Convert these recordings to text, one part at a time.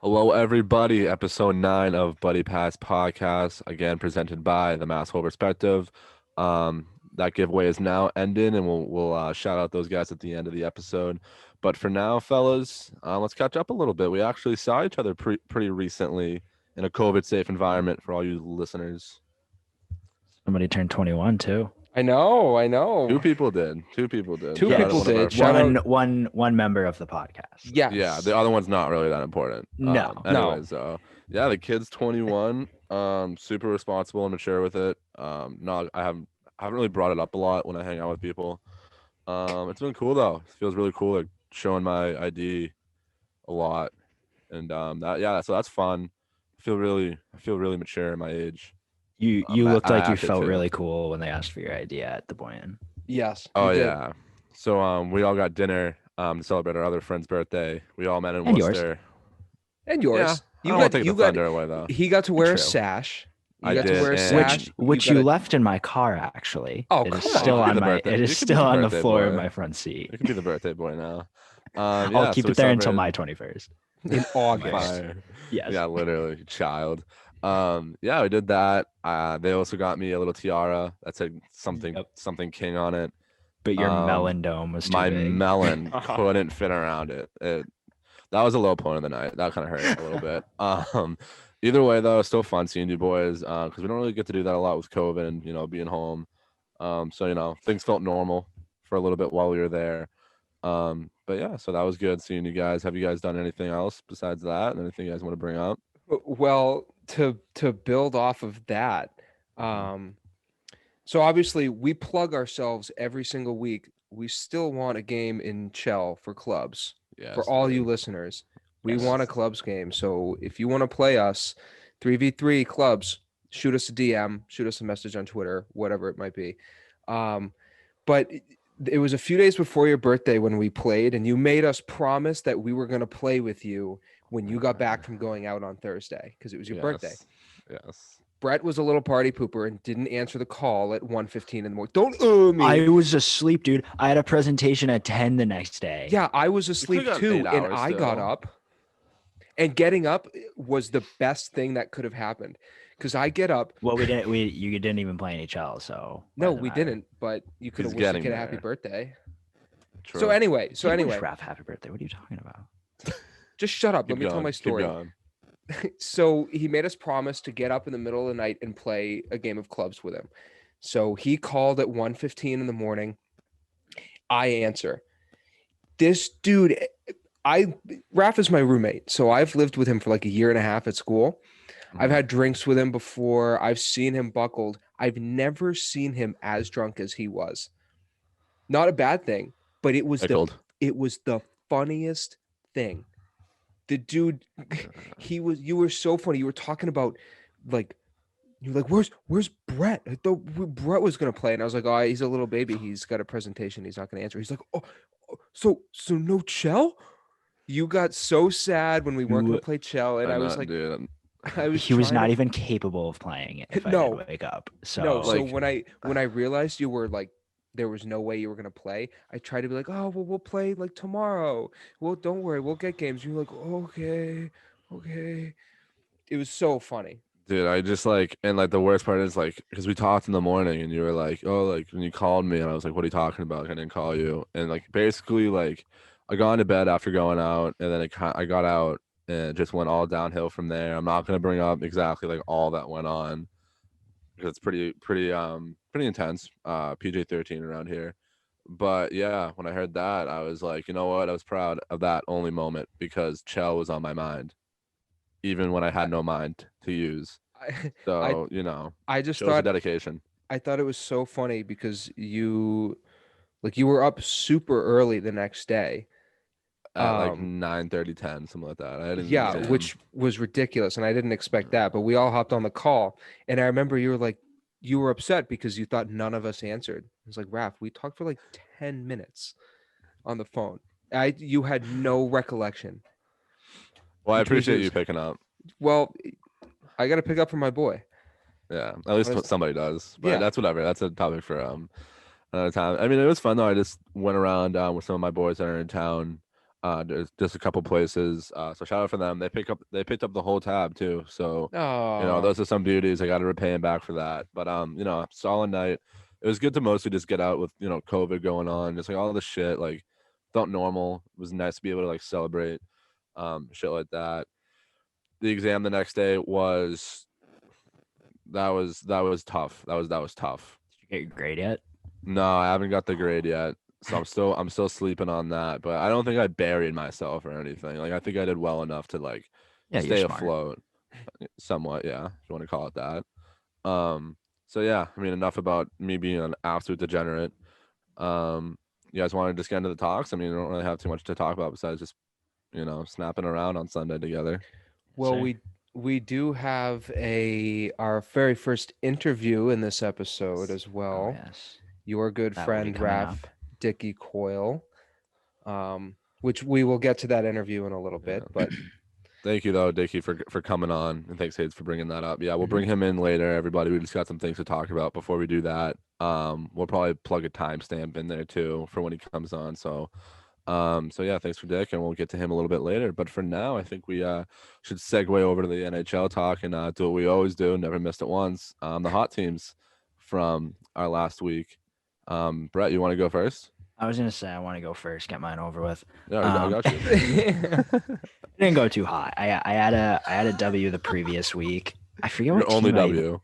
Hello, everybody. Episode 9 of Buddy Pass Podcast, again presented by the Masshole Perspective. That giveaway is now ending, and we'll shout out those guys at the end of the episode. But for now, fellas, let's catch up a little bit. We actually saw each other pretty recently in a COVID-safe environment for all you listeners. Somebody turned 21 too. I know. Two people did. Two people did. Two Shout out people to one of our did. Shout friends. out- One member of the podcast. Yes. Yeah, the other one's not really that important. No. Anyways, yeah, the kid's 21. Super responsible and mature with it. No, I haven't really brought it up a lot when I hang out with people. It's been cool though. It feels really cool, like showing my ID a lot, and so that's fun. I feel really mature at my age. You I looked like you acted felt too. really cool when they asked for your idea at the Boyan. Yes. Oh you did. yeah. So we all got dinner to celebrate our other friend's birthday. We all met in And yours. Worcester. And yours. Yeah, I don't want to take the thunder away though. He got to wear True. a sash. You I got did, to wear a and- sash. Which got you a- left in my car actually. Oh, It is come on. still You could on be the my birthday- it you is could be still the on the birthday floor boy. of my front seat. You can be the birthday boy now. I'll keep so we it there until celebrated- my 21st. in August. Fire. Yes. Yeah, literally, child. Yeah, we did that. They also got me a little tiara that said something king on it. But your Um, melon dome was too My big. melon couldn't fit around it. That was a low point of the night. That kind of hurt a little bit. Either way, though, it's still fun seeing you boys because we don't really get to do that a lot with COVID and being home. So things felt normal for a little bit while we were there. But yeah, so that was good seeing you guys. Have you guys done anything else besides that? Anything you guys want to bring up? Well, to build off of that, so obviously we plug ourselves every single week. We still want a game in Chell for clubs. Yeah. For all you listeners, we Yes. want a clubs game. So if you want to play us 3v3 clubs, shoot us a DM, shoot us a message on Twitter, whatever it might be. But it was a few days before your birthday when we played, and you made us promise that we were going to play with you when you got back from going out on Thursday because it was your birthday. Yes. Brett was a little party pooper and didn't answer the call at 1:15 in the morning. Don't me. I was asleep, dude. I had a presentation at 10 the next day. Yeah, I was asleep got too, 8 and hours I got still. up. And getting up was the best thing that could have happened because I get up. Well, you didn't even play NHL, so No, doesn't we matter. didn't. But you could have He's wished the getting kid a happy there. birthday. True. So anyway, You wish Raph happy birthday. What are you talking about? just shut up. Keep Let me tell going, my keep story. going. So he made us promise to get up in the middle of the night and play a game of clubs with him. So he called at 1:15 in the morning. I answer. This dude, Raph is my roommate. So I've lived with him for like a year and a half at school. I've had drinks with him before. I've seen him buckled. I've never seen him as drunk as he was. Not a bad thing, but it was Pickled. it was the funniest thing. The dude, you were so funny. You were talking about you're like, where's Brett? I thought Brett was gonna play. And I was like, oh, he's a little baby. He's got a presentation. He's not gonna answer. He's like, so no Chell? You got so sad when we weren't gonna play Chell. And I was like, dude, He was trying not to- even capable of playing it if I No. didn't wake up. So No, so like- when I realized you were like there was no way you were gonna play, I tried to be like, oh well, we'll play like tomorrow. Well, don't worry, we'll get games. You're like, okay. It was so funny. dude, I just and the worst part is because we talked in the morning and you were like, oh, when you called me and I was like, what are you talking about? I didn't call you. And basically I got into bed after going out and then I got out and it just went all downhill from there. I'm not going to bring up exactly all that went on because it's pretty intense. PJ-13 around here. But yeah, when I heard that, I was like, you know what? I was proud of that only moment because Chell was on my mind, even when I had no mind to use. So, I just shows the thought dedication. I thought it was so funny because you were up super early the next day. At 9:30, 10, something like that. I had an Yeah, exam. which was ridiculous, and I didn't expect that. But we all hopped on the call, and I remember you were like, you were upset because you thought none of us answered. I was like, Raph, we talked for 10 minutes on the phone. You had no recollection. Well, I which was appreciate you just- picking up. Well, I got to pick up from my boy. Yeah, at least Honest- somebody does. But Yeah. that's whatever. That's a topic for another time. I mean, it was fun though. I just went around with some of my boys that are in town. There's just a couple places. So shout out for them. They picked up the whole tab too. So Oh, those are some beauties. I got to repay them back for that. But solid night. It was good to mostly just get out with COVID going on, just like all the shit. Like felt normal. It was nice to be able to like celebrate, shit like that. The exam the next day was tough. That was tough. Did you get your grade yet? No, I haven't got the grade yet. So I'm still sleeping on that, but I don't think I buried myself or anything. Like I think I did well enough to like stay afloat somewhat, yeah, if you want to call it that. So yeah, I mean enough about me being an absolute degenerate. You guys want to just get into the talks? I mean, I don't really have too much to talk about besides just, snapping around on Sunday together. well, Sure. we do have our very first interview in this episode as Oh, well. yes. Your good That will be friend coming Raph up. Dickie Coyle, which we will get to that interview in a little bit. Yeah. But Thank you though, Dickie, for coming on, and thanks Hayes for bringing that up. Yeah, we'll bring him in later. Everybody, we just got some things to talk about before we do that. We'll probably plug a timestamp in there too for when he comes on. So yeah, thanks for Dick, and we'll get to him a little bit later. But for now, I think we should segue over to the NHL talk and do what we always do. Never missed it once. The hot teams from our last week. Brett, you want to go first? I was gonna say I want to go first, get mine over with. Yeah, I got you. It didn't go too hot. I had a W the previous week. I forget what Your only team W.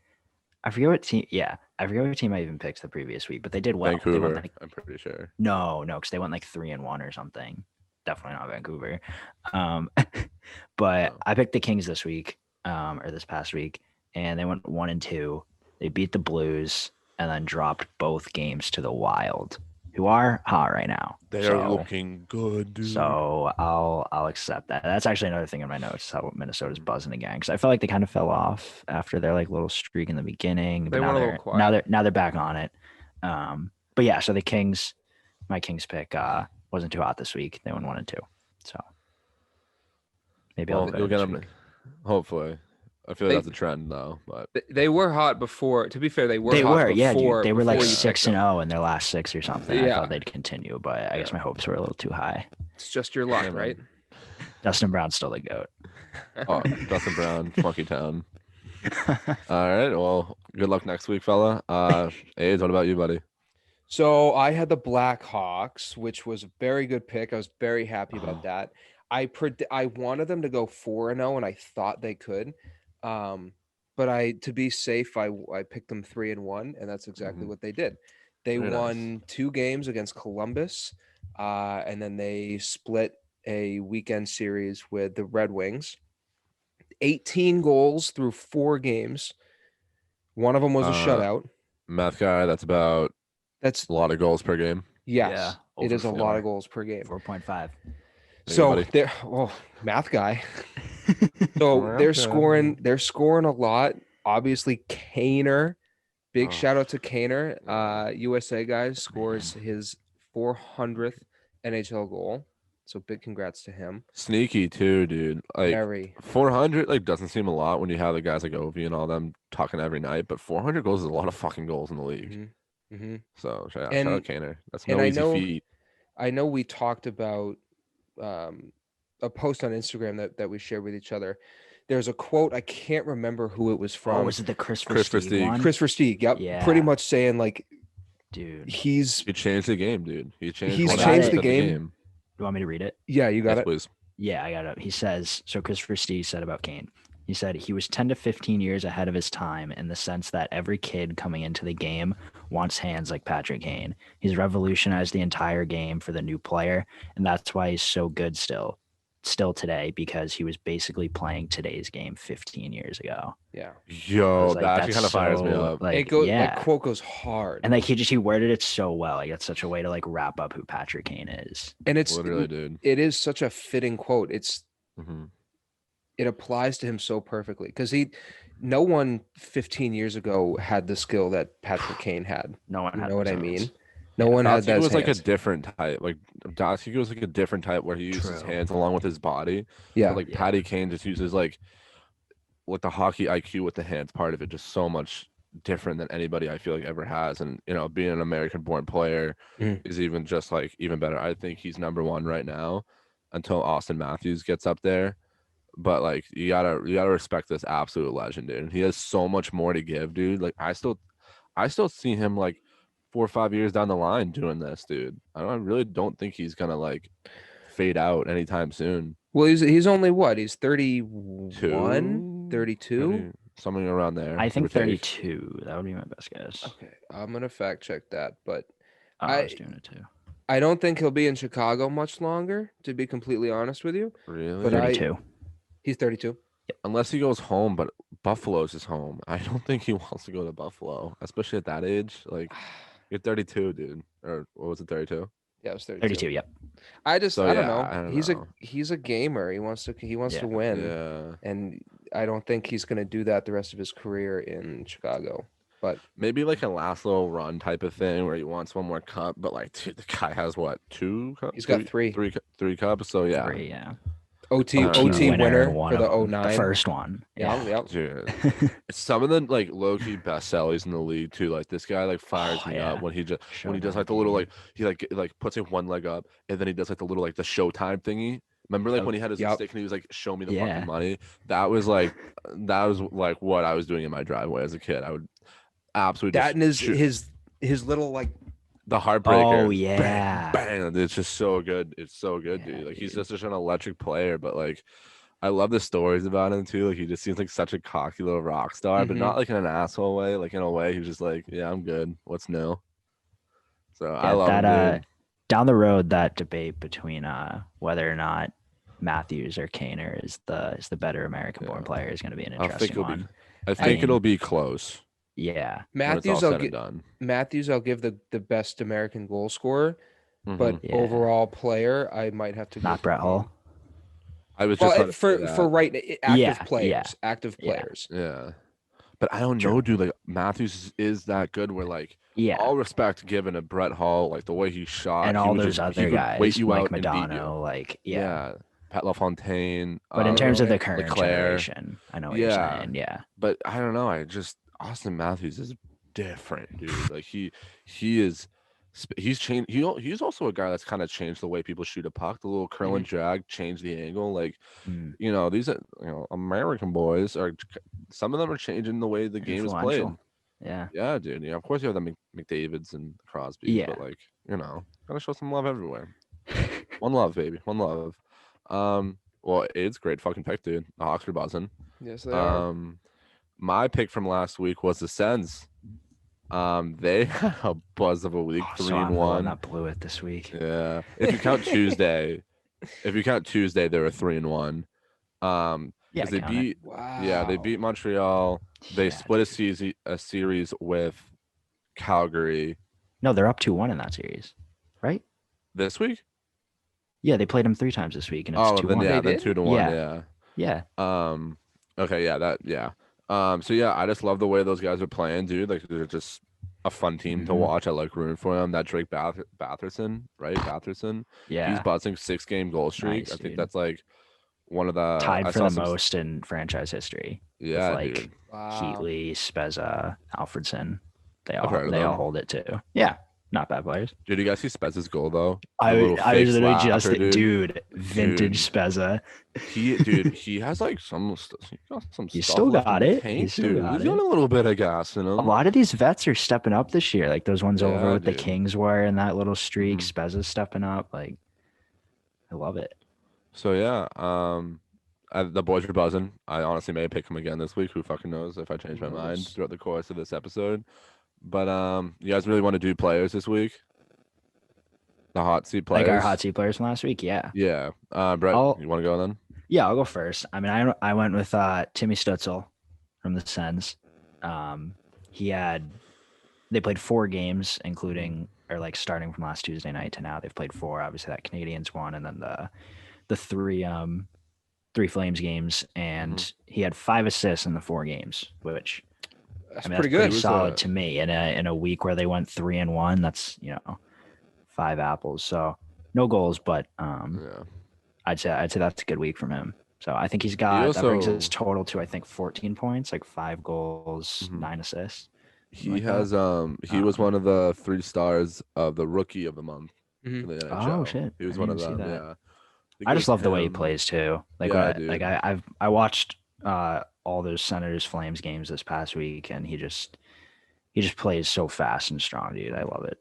I forget what team. Yeah, I forget what team I even picked the previous week, but they did well. They Vancouver, went I'm pretty sure. no, because they went like 3-1 or something. Definitely not Vancouver. But I picked the Kings this week, or this past week, and they went 1-2. They beat the Blues and then dropped both games to the Wild, who are hot right now. They are looking good, dude. So I'll accept that. That's actually another thing in my notes, how Minnesota's buzzing again, because I felt like they kind of fell off after their like little streak in the beginning. They But went a little quiet. now they're back on it. But yeah, so the Kings, my Kings pick wasn't too hot this week. They went 1-2. So maybe I'll You'll get them. Hopefully, I feel like that's a trend though. But they were hot before. To be fair, they were. They hot were, yeah, before, dude. They were like before you picked 6-0 in their last 6 or something. I Yeah. thought they'd continue, but I guess my hopes were a little too high. It's just your luck, Yeah, man. right? Dustin Brown's still the GOAT. oh, Dustin Brown, Funky Town. All right. Well, good luck next week, fella. Aids, what about you, buddy? So I had the Blackhawks, which was a very good pick. I was very happy about that. I wanted them to go 4-0, and I thought they could. But to be safe, I picked them 3-1, and that's exactly what they did. They Very won nice. 2 games against Columbus, and then they split a weekend series with the Red Wings. 18 goals through 4 games. One of them was a shutout. Math guy, that's about That's a lot of goals per game. yes, it over is a lot 4. of goals per game. 4.5. So buddy. they're math guy. So they're scoring a lot. Obviously, Kaner. Big shout out to Kaner. USA guys scores his 400th NHL goal. So big congrats to him. Sneaky too, dude. Like Very. 400, like doesn't seem a lot when you have the guys like Ovi and all them talking every night, but 400 goals is a lot of fucking goals in the league. Mm-hmm. So shout And- out Kaner. That's and no I easy know- feat. I know we talked about a post on Instagram that we shared with each other. There's a quote, I can't remember who it was from. Oh, was it the Chris Chris Versteeg Versteeg. one? Chris Versteeg, yep. Yeah. Pretty much saying like Dude, he's He changed the game, dude. He changed He's one changed aspect the of game. you want me to read it? yeah, you got Yes, it. please. Yeah, I got it. He says, so Chris Versteeg said about Kane. He said he was 10 to 15 years ahead of his time in the sense that every kid coming into the game wants hands like Patrick Kane. He's revolutionized the entire game for the new player, and that's why he's so good still today, because he was basically playing today's game 15 years ago. Yeah. I Yo, was like, that actually kind of that's fires me so, up. Like, It goes yeah. that quote goes hard. And like he worded it so well. Like that's such a way to like wrap up who Patrick Kane is. And it's Literally, dude. it is such a fitting quote. hmm It applies to him so perfectly because no one 15 years ago had the skill that Patrick Kane had. No one You had know what those I hands. mean? No one had Dotsky that. was like a different type. Like Dotsky was like a different type where he used his True. hands along with his body. Yeah. But like Patty Kane just uses like the hockey IQ with the hands part of it, just so much different than anybody I feel like ever has. And being an American born player Mm. is even just like even better. I think he's number one right now. until Austin Matthews gets up there. But like you gotta respect this absolute legend, dude. He has so much more to give, dude. Like I still see him like 4 or 5 years down the line doing this, dude. I really don't think he's gonna like fade out anytime soon. Well, he's only what? He's 31, 32? Something around there. I give or think take. 32. That would be my best guess. Okay, I'm gonna fact check that, but I was doing it too. I don't think he'll be in Chicago much longer, to be completely honest with you. Really? But 32. He's 32. Unless he goes home, but Buffalo's his home. I don't think he wants to go to Buffalo, especially at that age. Like you're 32, dude. Or what was it, 32? Yeah, it was 32. 32. Yep. I don't know. I don't he's know. He's a gamer. He wants to win. Yeah. And I don't think he's gonna do that the rest of his career in Chicago. But Maybe like a last little run type of thing where he wants one more cup, but like dude, the guy has what, 2 cups? He's got three cups. So yeah. 3, yeah. OT I don't know. winner one for the of them, 09. The first one. Yeah, Yeah. Dude, some of the like low-key best sellers in the league too. Like this guy like fires me up when he does like the little like he like puts his one leg up and then he does like the little like the Showtime thingy. Remember like when he had his stick and he was like, show me the fucking money. That was like what I was doing in my driveway as a kid. I would absolutely that and his little like the heartbreaker. Oh yeah. Bang. It's just so good. It's so good, dude. Like he's just such an electric player, but like I love the stories about him too. Like he just seems like such a cocky little rock star, but not like in an asshole way. Like in a way, he's just like, yeah, I'm good. What's new? So I love that. him, dude. Down the road, that debate between whether or not Matthews or Kaner is the better American-born player is going to be an interesting one. I think it'll be close. Yeah, Matthews. I'll give the best American goal scorer, but overall player, I might have to. Not Brett Hull. I was just for active players. Yeah, but I don't know, dude. Like Matthews is that good. Where like, all respect given to Brett Hull, like the way he shot, and all those other guys, wait you Mike out Modano, like Pat LaFontaine. But in terms of the current generation, I know what you're saying. Yeah, but I don't know. Austin Matthews is different, dude. Like he's changed. He's also a guy that's kind of changed the way people shoot a puck. The little curl and drag changed the angle. Like these American boys are. Some of them are changing the way the game is played. Yeah, dude. Yeah, of course you have the McDavids and Crosby. But like gotta show some love everywhere. One love, baby. One love. Well, it's great fucking pick, dude. The Hawks are buzzing. Yes, they are. My pick from last week was the Sens. They had a buzz of a week, 3-1. Not blew it this week. Yeah, if you count Tuesday, they were 3-1. They beat. Wow. Yeah, they beat Montreal. They split a series with Calgary. No, they're up 2-1 in that series, right? This week? Yeah, they played them 3 times this week, and it's 2-1. Then 2-1. Yeah. Okay. Yeah. So yeah, I just love the way those guys are playing, dude. Like they're just a fun team to watch. I like rooting for them. That Drake Batherson, right? Batherson. Yeah. He's buzzing 6-game goal streak. Nice, I think dude. that's like one of the tied for the most in franchise history. Yeah, with dude. Heatley, Spezza, Alfredson. They all hold it too. Yeah. Not bad players. Dude, you guys see Spezza's goal though? I was literally just vintage Spezza. He has like some. He's still got it. He's got a little bit of gas in him. A lot of these vets are stepping up this year. Like those ones over with the Kings were in that little streak. Spezza's stepping up. Like, I love it. So yeah, the boys are buzzing. I honestly may pick him again this week. Who fucking knows if I change my mind throughout the course of this episode. But you guys really want to do players this week? The hot seat players? Like our hot seat players from last week, yeah. Yeah. Brett, you want to go then? Yeah, I'll go first. I mean, I went with Timmy Stutzel from the Sens. They played 4 games, including starting from last Tuesday night to now. They've played 4. Obviously, that Canadiens one, and then the 3 Flames games, and he had 5 assists in the 4 games, which. That's pretty good. Pretty solid to me in a week where they went 3-1. That's 5 apples. So no goals, but I'd say that's a good week from him. So I think that brings his total to 14 points, like 5 goals, 9 assists. He has he was one of the 3 stars of the Rookie of the Month. Oh shit! He was one of them. I just love the way he him. plays too. Like Yeah, like dude. I watched all those Senators Flames games this past week, and he just plays so fast and strong, dude. I love it.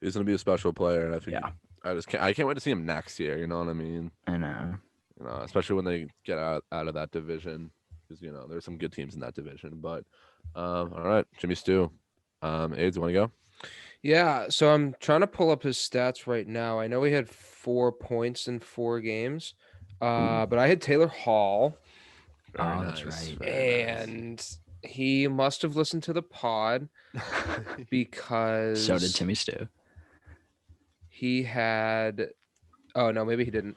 He's gonna be a special player, and I think Yeah. I can't wait to see him next year. You know what I mean? I know. You know, especially when they get out of that division, because you know there's some good teams in that division. But all right, Jimmy Stew, AIDS, you want to go? Yeah, so I'm trying to pull up his stats right now. I know he had 4 points in 4 games, but I had Taylor Hall, Very Oh, that's nice. right. Very nice. and he must have listened to the pod because So did Timmy Stew. he had. Oh no, maybe he didn't.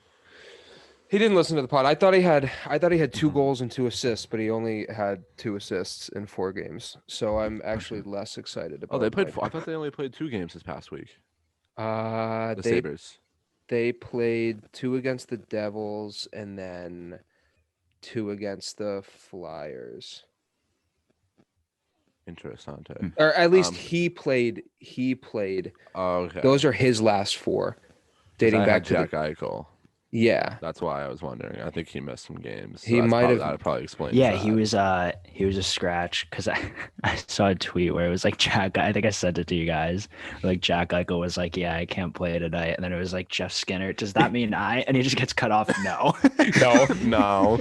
He didn't listen to the pod. I thought he had 2 goals and 2 assists, but he only had 2 assists in 4 games. So I'm actually less excited about. Oh, they played. my- I thought they only played 2 games this past week. Uh, The they Sabers. they played 2 against the Devils and then 2 against the Flyers. Interessante. Or at least Um, he played. Oh, okay. Those are his last 4, 'Cause dating I back had to Jack Eichel. yeah. That's why I was wondering. I think he missed some games. So He that's might probably, have- that probably explains Yeah, that. he was a scratch because I saw a tweet where it was like Jack. I think I sent it to you guys. Like Jack Eichel was like, "Yeah, I can't play tonight," and then it was like Jeff Skinner. Does that mean I? And he just gets cut off. No. No.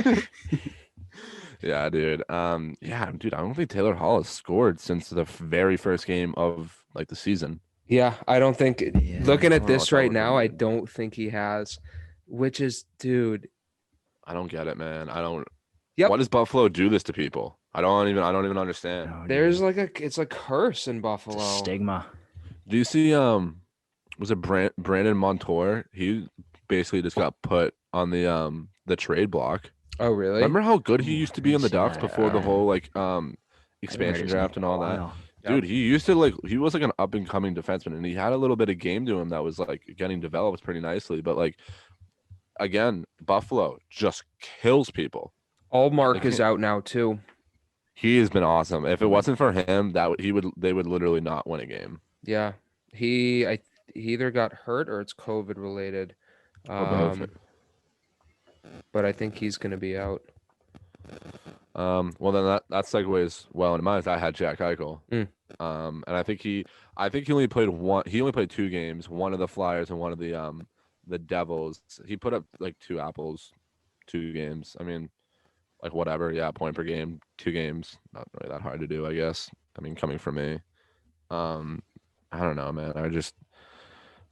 Yeah, dude. Yeah, dude. I don't think Taylor Hall has scored since the very first game of like the season. Yeah, I don't think Yeah. looking I at don't know this what's up right with now, him, I dude. don't think he has, which is, dude. I don't get it, man. I don't. Yep. Why does Buffalo do this to people? I don't even understand. No, There's dude. like it's a curse in It's Buffalo. a stigma. Do you see? Was it Brandon Montour? He basically just got put on the trade block. Oh, really? Remember how good he Ooh, used to I be in the didn't see Ducks that. before the whole like I haven't heard expansion his name draft and in a all that? while. Yep. Dude, he was like an up and coming defenseman, and he had a little bit of game to him that was like getting developed pretty nicely. But like again, Buffalo just kills people. Allmark They is can't- out now too. He has been awesome. If it wasn't for him, they would literally not win a game. Yeah, he either got hurt or it's COVID related. Or both. But I think he's gonna be out. Well then that segues well into mine. I had Jack Eichel. Mm. And I think he only played one. He only played 2 games, one of the Flyers and one of the Devils. He put up like 2 apples, 2 games. I mean, like whatever. Yeah, point per game, 2 games. Not really that hard to do, I guess. I mean, coming from me. I don't know, man.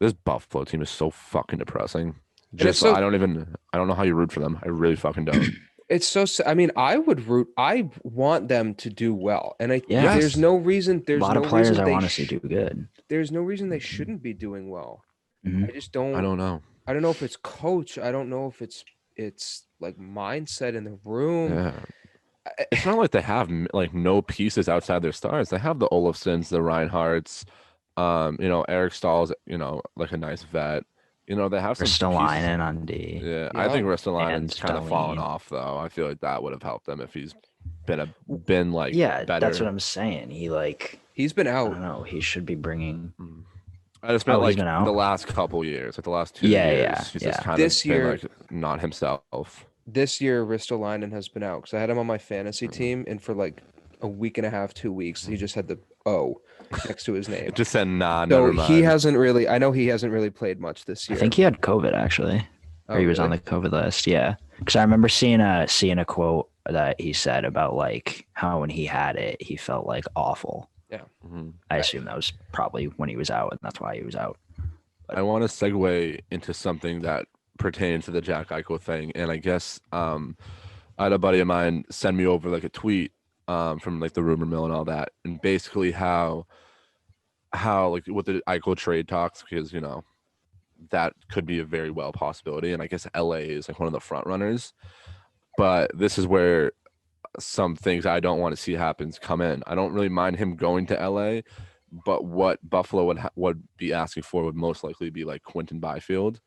This Buffalo team is so fucking depressing. it's so- I don't know how you root for them. I really fucking don't. It's so. I mean, I want them to do well, and Yes. there's no reason. There's a lot no of players reason I they want to see do good. There's no reason they shouldn't be doing well. Mhm. I just don't. I don't know. I don't know if it's coach. I don't know if it's like mindset in the room. Yeah. I- It's not like they have like no pieces outside their stars. They have the Olafsons, the Reinhardts, Eric Stahl's, like a nice vet. They have some pieces. Ristolainen on D. Yeah, I Yeah. think And Ristolainen's kind of fallen Stalin. off though. I feel like that would have helped them if he's been like Yeah, better. that's what I'm saying. He's been I out. don't know. He should be bringing. I just meant Oh, he's like been out? the last couple years, like the last 2 Yeah, years. yeah, He's yeah. just kind This of been year- like not himself. This year, Ristolainen has been out because I had him on my fantasy Mm-hmm. team, and for like a week and a half, 2 weeks, he just had the O next to his name. It just said nah, So never mind. he hasn't really. I know he hasn't really played much this I year. think he had COVID actually, or Oh, he was on really? the COVID list. Yeah, because I remember seeing a quote that he said about like how when he had it, he felt like awful. Mhm. I assume that was probably when he was out, and that's why he was out. I want to segue into something that pertains to the Jack Eichel thing, and I guess I had a buddy of mine send me over like a tweet from like the rumor mill and all that, and basically how like with the Eichel trade talks, because that could be a very well possibility, and I guess LA is like one of the front runners, but this is where some things I don't want to see happens come in. I don't really mind him going to LA, but what Buffalo would be asking for would most likely be like Quentin Byfield.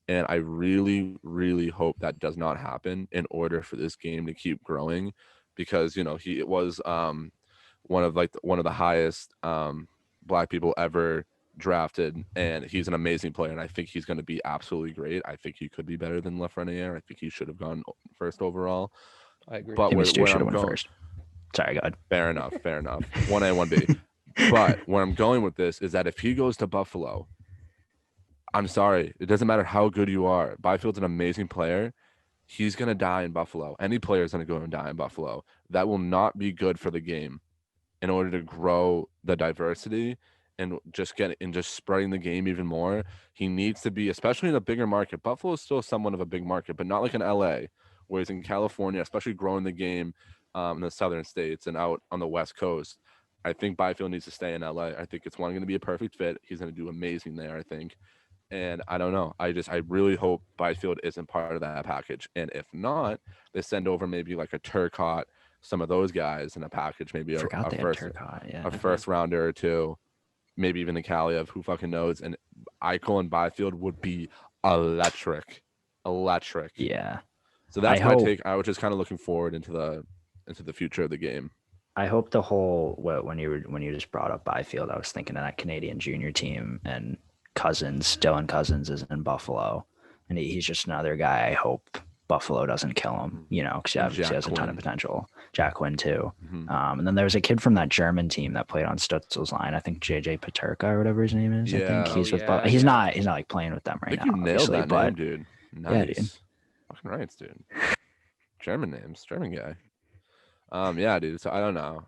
And I really, really hope that does not happen in order for this game to keep growing, because he was one of the highest black people ever drafted, and he's an amazing player, and I think he's going to be absolutely great. I think he could be better than Lafreniere. I think he should have gone first overall. I agree. But Timmy where Stu should I'm have went going, first. Sorry, go ahead. fair enough. 1A, 1B. But where I'm going with this is that if he goes to Buffalo, I'm sorry, it doesn't matter how good you are. Byfield's an amazing player. He's going to die in Buffalo. Any player is going to go and die in Buffalo. That will not be good for the game in order to grow the diversity and just spreading the game even more. He needs to be, especially in a bigger market. Buffalo is still somewhat of a big market, but not like in LA, whereas in California, especially growing the game in the southern states and out on the West Coast, I think Byfield needs to stay in LA. I think it's going to be a perfect fit. He's going to do amazing there, I think. And I don't know. I really hope Byfield isn't part of that package. And if not, they send over maybe like a Turcotte, some of those guys in a package, maybe a first rounder or two, maybe even a Kaliev, who fucking knows. And Eichel and Byfield would be electric. Yeah. So that's my take. I was just kind of looking forward into the future of the game. I hope the whole when you just brought up Byfield, I was thinking of that Canadian junior team and Dylan Cousins is in Buffalo, and he's just another guy. I hope Buffalo doesn't kill him, because he has a ton of potential. Jack Quinn too. And then there was a kid from that German team that played on Stutzel's line. I think JJ Paterka or whatever his name is. Yeah. I think he's with Buffalo. He's not like playing with them right now. You nailed that but name, dude. Nice. Yeah, dude. Fucking rights, dude. German names, German guy. Yeah, dude. So I don't know.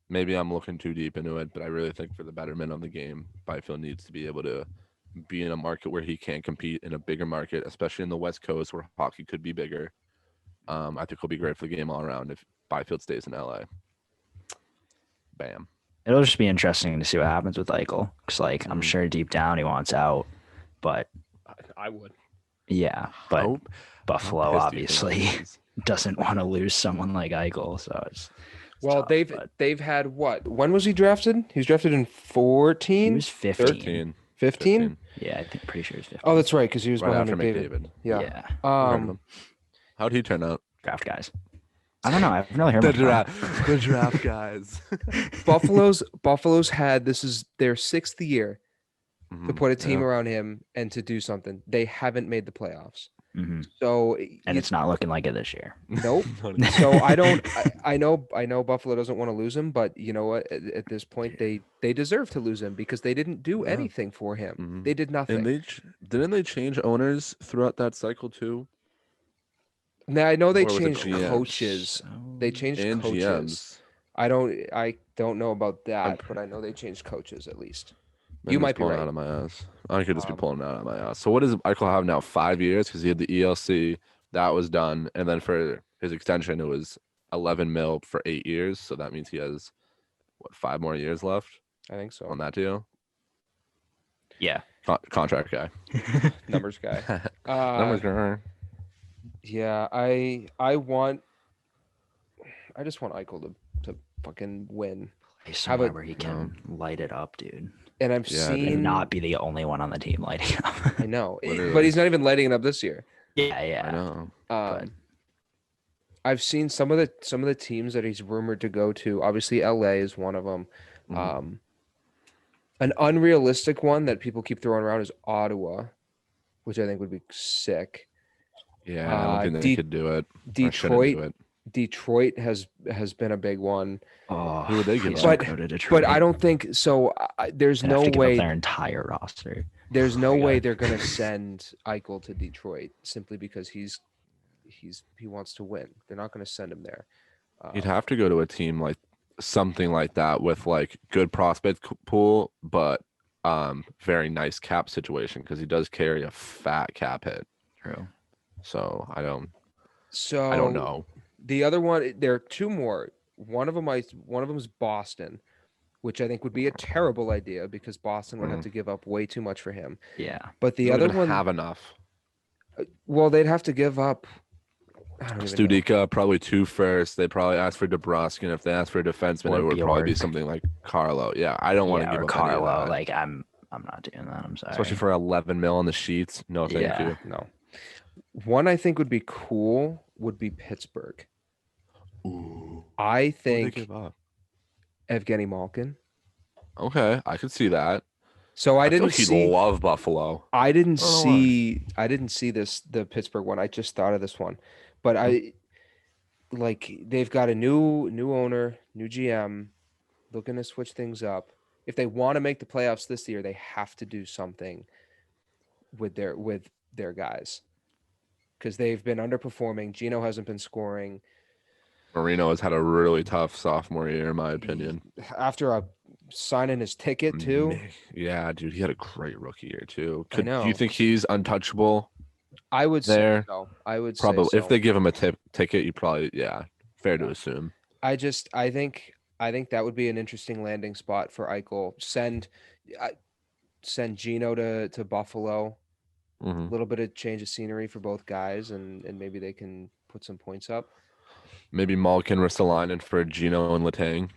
Maybe I'm looking too deep into it, but I really think for the betterment of the game, Byfield needs to be able to be in a market where he can compete in a bigger market, especially in the West Coast where hockey could be bigger. I think he'll be great for the game all around if Byfield stays in LA. Bam. It'll just be interesting to see what happens with Eichel, because I'm sure deep down he wants out, but I would. Yeah, but Buffalo obviously doesn't want to lose someone like Eichel, so it's tough, they've had what? When was he drafted? He was drafted in 14. He was 15. 15? Yeah, I think pretty sure he was 15. Oh, that's right, because he was right after McDavid. Yeah. How'd he turn out? Draft guys. I don't know. I've really heard the draft guys. Buffalo's had, this is their 6th year to put a team around him and to do something. They haven't made the playoffs. So it's not looking like it this year. Nope. So I know Buffalo doesn't want to lose him, but you know what? At this point, they deserve to lose him because they didn't do anything for him. They did nothing. And didn't they change owners throughout that cycle too? Now I know they changed coaches. They changed coaches. GMs. I don't know about that, but I know they changed coaches at least. You might be right. Out of my ass. I could just be pulling it out of my ass. So what does Eichel have now? 5 years because he had the ELC that was done, and then for his extension it was 11 mil for 8 years. So that means he has 5 more years left? I think so on that deal. Yeah, contract guy, numbers guy, numbers guy. Yeah, I just want Eichel to fucking win. Somewhere where he can light it up, dude. And I've seen and not be the only one on the team lighting up. I know, but he's not even lighting it up this year. Yeah. I know. I've seen some of the teams that he's rumored to go to. Obviously, LA is one of them. An unrealistic one that people keep throwing around is Ottawa, which I think would be sick. Yeah, I don't think they could do it. Detroit has been a big one. Oh, who would they give up? But I don't think so. There's no way their entire roster. There's no way they're gonna send Eichel to Detroit simply because he wants to win. They're not gonna send him there. He'd have to go to a team like something like that with like good prospect pool, but very nice cap situation because he does carry a fat cap hit. True. So I don't know. The other one, there are 2 more. One of them is Boston, which I think would be a terrible idea because Boston would have to give up way too much for him. Yeah. But the other one have enough. Well, they'd have to give up. Studica, probably 2 first. They probably ask for Bobrowski, and if they ask for a defenseman, it would probably be something like Carlo. Yeah, I don't want to give up Carlo. Like I'm not doing that. I'm sorry. Especially for 11 mil on the sheets. No, thank you. No. One I think would be cool would be Pittsburgh. Ooh. I think Evgeny Malkin. Okay, I could see that. So I feel didn't like he'd see. love Buffalo. I didn't I don't know why. see. I didn't see the Pittsburgh one. I just thought of this one, but they've got a new owner, new GM, looking to switch things up. If they want to make the playoffs this year, they have to do something with their guys because they've been underperforming. Gino hasn't been scoring. Marino has had a really tough sophomore year, in my opinion. After signing his ticket too. Yeah, dude, he had a great rookie year too. I know. Do you think he's untouchable? I would There? say so. I would Probably. say so. If they give him a ticket, you probably fair to assume. I think that would be an interesting landing spot for Eichel. Send Gino to Buffalo. A little bit of change of scenery for both guys, and maybe they can put some points up. Maybe Malkin Ristolainen for Gino and Letang.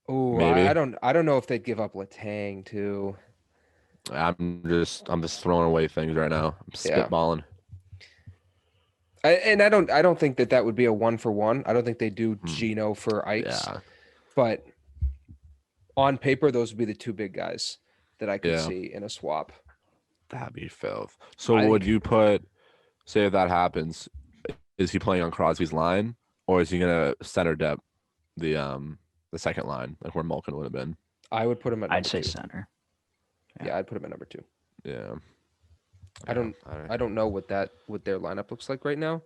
Oh, maybe. I don't know if they'd give up Letang too. I'm just throwing away things right now. I'm spitballing. I don't think that would be a 1-for-1. I don't think they do Gino for Ikes. Yeah. But on paper, those would be the two big guys that I could see in a swap. That'd be filth. So would you put, say if that happens, is he playing on Crosby's line, or is he gonna center depth the second line, like where Malkin would have been? I would put him at. I'd say 2. center. Yeah, I'd put him at number 2. Yeah. I don't know what their lineup looks like right now.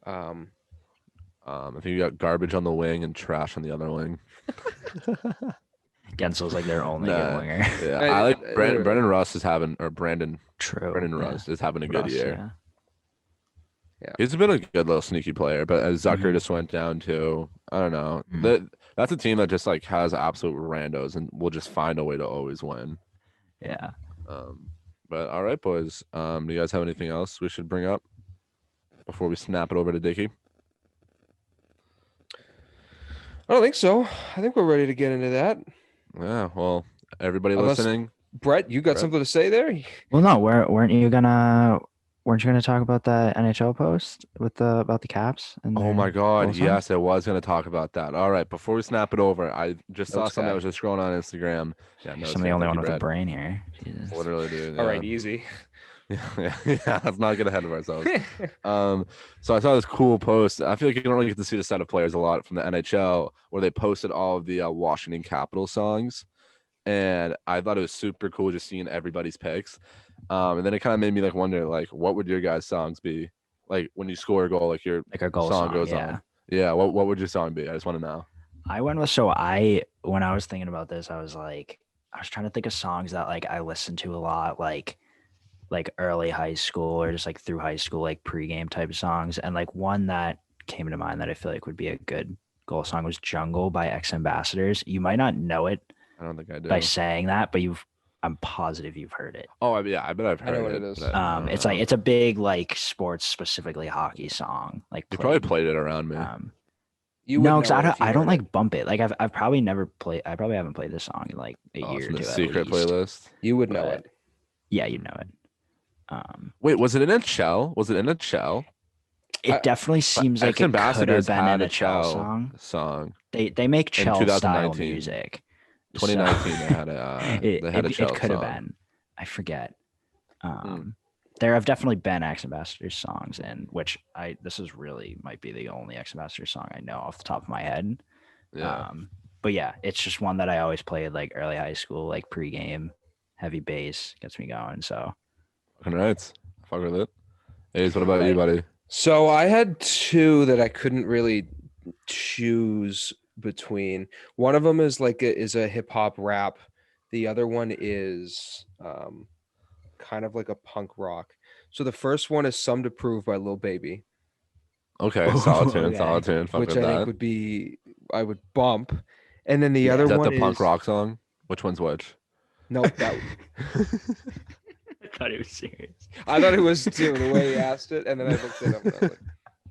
I think you got garbage on the wing and trash on the other wing. Gensel's like their only good winger. Yeah, I like Brandon Russ is having, or Brandon. True. Brandon Russ is having a good year. Yeah, he's been a good little sneaky player, but as Zucker just went down too, I don't know. That's a team that just like has absolute randos and will just find a way to always win. Yeah. But all right, boys. Do you guys have anything else we should bring up before we snap it over to Dickie? I don't think so. I think we're ready to get into that. Yeah. Well, everybody listening. Brett, you got something to say there? Well, no. Weren't you gonna talk about that NHL post about the Caps? Oh my God! Yes, I was gonna talk about that. All right, before we snap it over, I just saw something that was just scrolling on Instagram. Yeah, no, I'm the only one with a brain here. Jesus. Literally, dude. Yeah. All right, easy. Yeah. Let's not get ahead of ourselves. So I saw this cool post. I feel like you don't really get to see the set of players a lot from the NHL, where they posted all of the Washington Capitals songs, and I thought it was super cool just seeing everybody's picks. And then it kind of made me like wonder, like, what would your guys' songs be? Like when you score a goal, like your goal song goes on. Yeah. What would your song be? I just want to know. I went with when I was thinking about this, I was trying to think of songs that like I listened to a lot, like early high school or just like through high school, like pregame type of songs. And like one that came to mind that I feel like would be a good goal song was Jungle by X Ambassadors. You might not know it. I don't think I do. By saying that, but I'm positive you've heard it. Oh, yeah, I bet I've heard it. I know what it is. It's a big like sports, specifically hockey song. Like you probably played it around me. No, because I don't like bump it. Like I've probably never played. I probably haven't played this song in like a year or two. Secret playlist. You would know it. Yeah, you know it. Wait, was it in a shell? It definitely seems like it could have been in a Chell song. They make Chell style music. 2019 they had a Chell It could have song. been. I forget. There have definitely been X Ambassadors songs, and which this is really might be the only X Ambassadors song I know off the top of my head. Yeah. But yeah, it's just one that I always played like early high school, like pregame, heavy bass gets me going. So. All right. Fuck with it. Ace, what about you, buddy? So I had two that I couldn't really choose between. One of them is a hip hop rap. The other one is kind of like a punk rock. So the first one is "Some to Prove" by Lil Baby. Okay, solid tune. Fuck which with I that. think I would bump. And then the other one is that the punk rock song? Which one's which? Nope, that. I thought it was serious. I thought it was too, the way he asked it, and then I looked it up and I was like,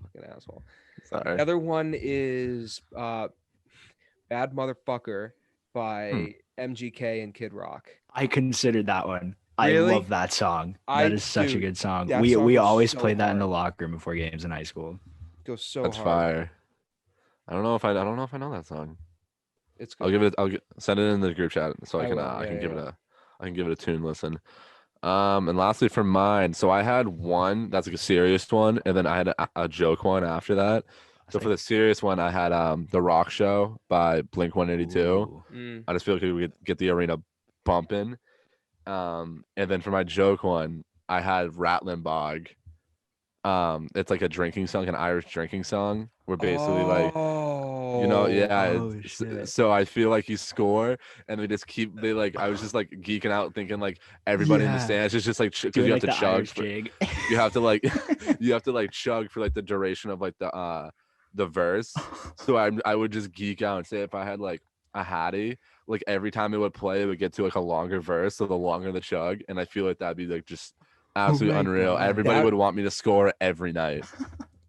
fucking asshole. Sorry. The other one is Bad Motherfucker by MGK and Kid Rock. I considered that one. Really? I love that song. That is such a good song. That We song we goes always so played that in the hard. locker room before games in high school. Goes so That's hard. fire. I don't know if I know that song. It's good. I'll give it. Send it in the group chat so I I can. will. I can Yeah, give yeah. it a. I can give it a tune listen. And lastly for mine, so I had one that's like a serious one, and then I had a joke one after that. So for the serious one, I had The Rock Show by Blink 182. Ooh. I just feel like we could get the arena bumping. And then for my joke one, I had Rattling Bog. It's like a drinking song, an Irish drinking song, where basically like yeah. Oh, shit. So I feel like you score, and they like I was just like geeking out, thinking like everybody in the Yeah. stands is just like because Doing you like have to the chug Irish for, jig. you have to like you have to like chug for like the duration of like the verse. So I would just geek out and say if I had like a Hattie, like every time it would play, it would get to like a longer verse, so the longer the chug, and I feel like that'd be like just absolutely my unreal. God. Everybody would want me to score every night.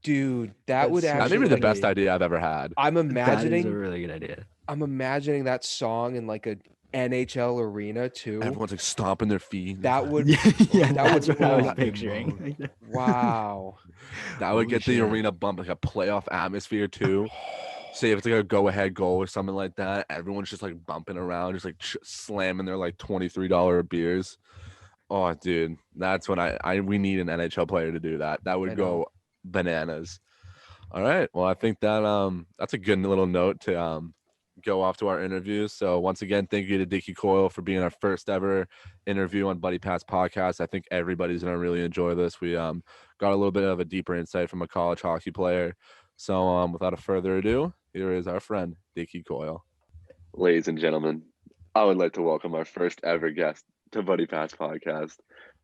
Dude, that would That's so That may actually be the like, best idea I've ever had. I'm That is a imagining really good idea. I'm imagining that song in like a NHL arena too. Everyone's like stomping their feet. That would Yeah, that that's would what I was oh, picturing. wow. That would Holy get the shit. arena bump, like a playoff atmosphere too. Say if it's like a go-ahead goal or something like that, everyone's just like bumping around, just like slamming their like $23 beers. Oh, dude, that's when we need an NHL player to do that. That I would know. go bananas. All right, well, I think that that's a good little note to go off to our interviews. So once again, thank you to Dickie Coyle for being our first ever interview on Buddy Pass Podcast. I think everybody's gonna really enjoy this. We got a little bit of a deeper insight from a college hockey player. So without a further ado, here is our friend Dickie Coyle. Ladies and gentlemen, I would like to welcome our first ever guest to Buddy Pass Podcast,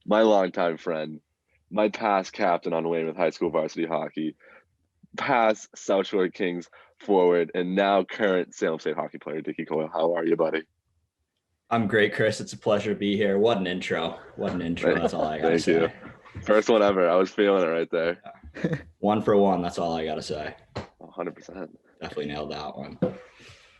my longtime friend, my past captain on Weymouth High School varsity hockey, past South Shore Kings forward, and now current Salem State hockey player, Dickie Coyle. How are you, buddy? I'm great, Chris. It's a pleasure to be here. What an intro. That's all I got to say. First one ever. I was feeling it right there. One for one. That's all I got to say. 100%. Definitely nailed that one.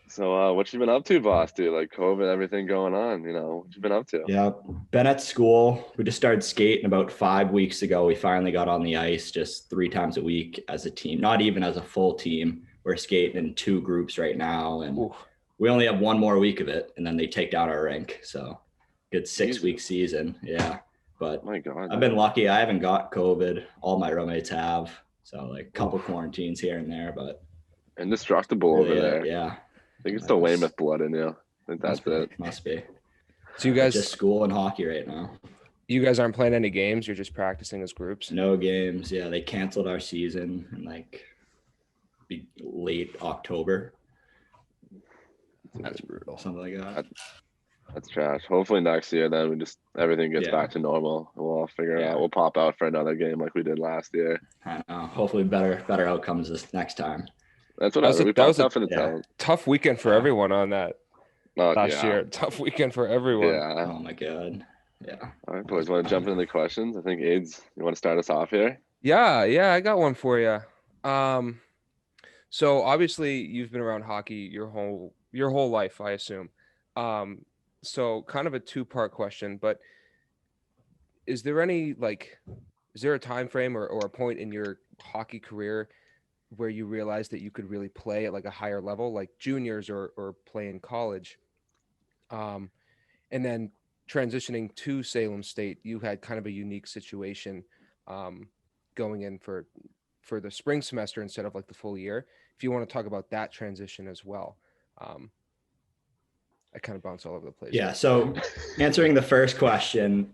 So what you been up to, boss, dude? Like COVID, everything going on, what you been up to? Yeah. Been at school. We just started skating about 5 weeks ago. We finally got on the ice just 3 times a week as a team, not even as a full team. We're skating in 2 groups right now. And we only have 1 more week of it, and then they take down our rink. So good 6-week season. Yeah. But my God, I've been lucky. I haven't got COVID. All my roommates have. So like a couple quarantines here and there, but indestructible over there. Yeah. I think it's the Weymouth blood in you. I think that's it. Must be. So you guys just school and hockey right now. You guys aren't playing any games, you're just practicing as groups? No games. Yeah, they canceled our season in like late October. That's brutal. Something like that. That's trash. Hopefully next year then everything gets back to normal. We'll all figure it out. We'll pop out for another game like we did last year. I know. Hopefully better outcomes this next time. That's what that was a tough weekend for everyone on that last year. Tough weekend for everyone. Yeah. Oh my God. Yeah. All right, boys. Want to jump into the questions? I think Aids, you want to start us off here? Yeah, I got one for you. So obviously you've been around hockey your whole life, I assume. So kind of a 2-part question, but is there a time frame or a point in your hockey career where you realized that you could really play at like a higher level, like juniors or play in college? And then transitioning to Salem State, you had kind of a unique situation going in for the spring semester instead of like the full year. If you want to talk about that transition as well. I kind of bounce all over the place. Yeah. So answering the first question,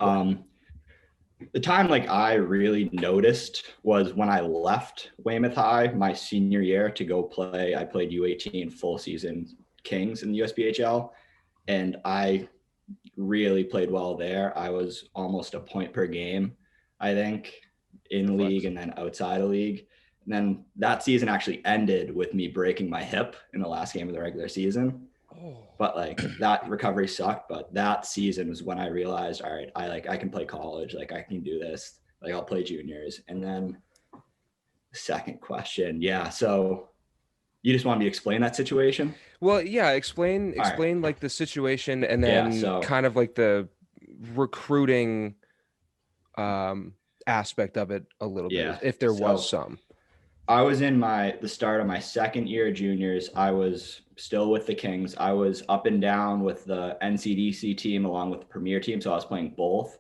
the time like I really noticed was when I left Weymouth High my senior year to go play. I played U18 full season Kings in the USBHL, and I really played well there. I was almost a point per game, I think, in league and then outside of league. And then that season actually ended with me breaking my hip in the last game of the regular season. But like that recovery sucked, but that season was when I realized, all right, I can play college, like I can do this, like I'll play juniors. And then the second question, so you just want me to explain that situation? Well, yeah, explain like the situation, and then kind of like the recruiting aspect of it a little bit, if there was some. I was in the start of my second year of juniors. I was still with the Kings. I was up and down with the NCDC team along with the Premier team. So I was playing both.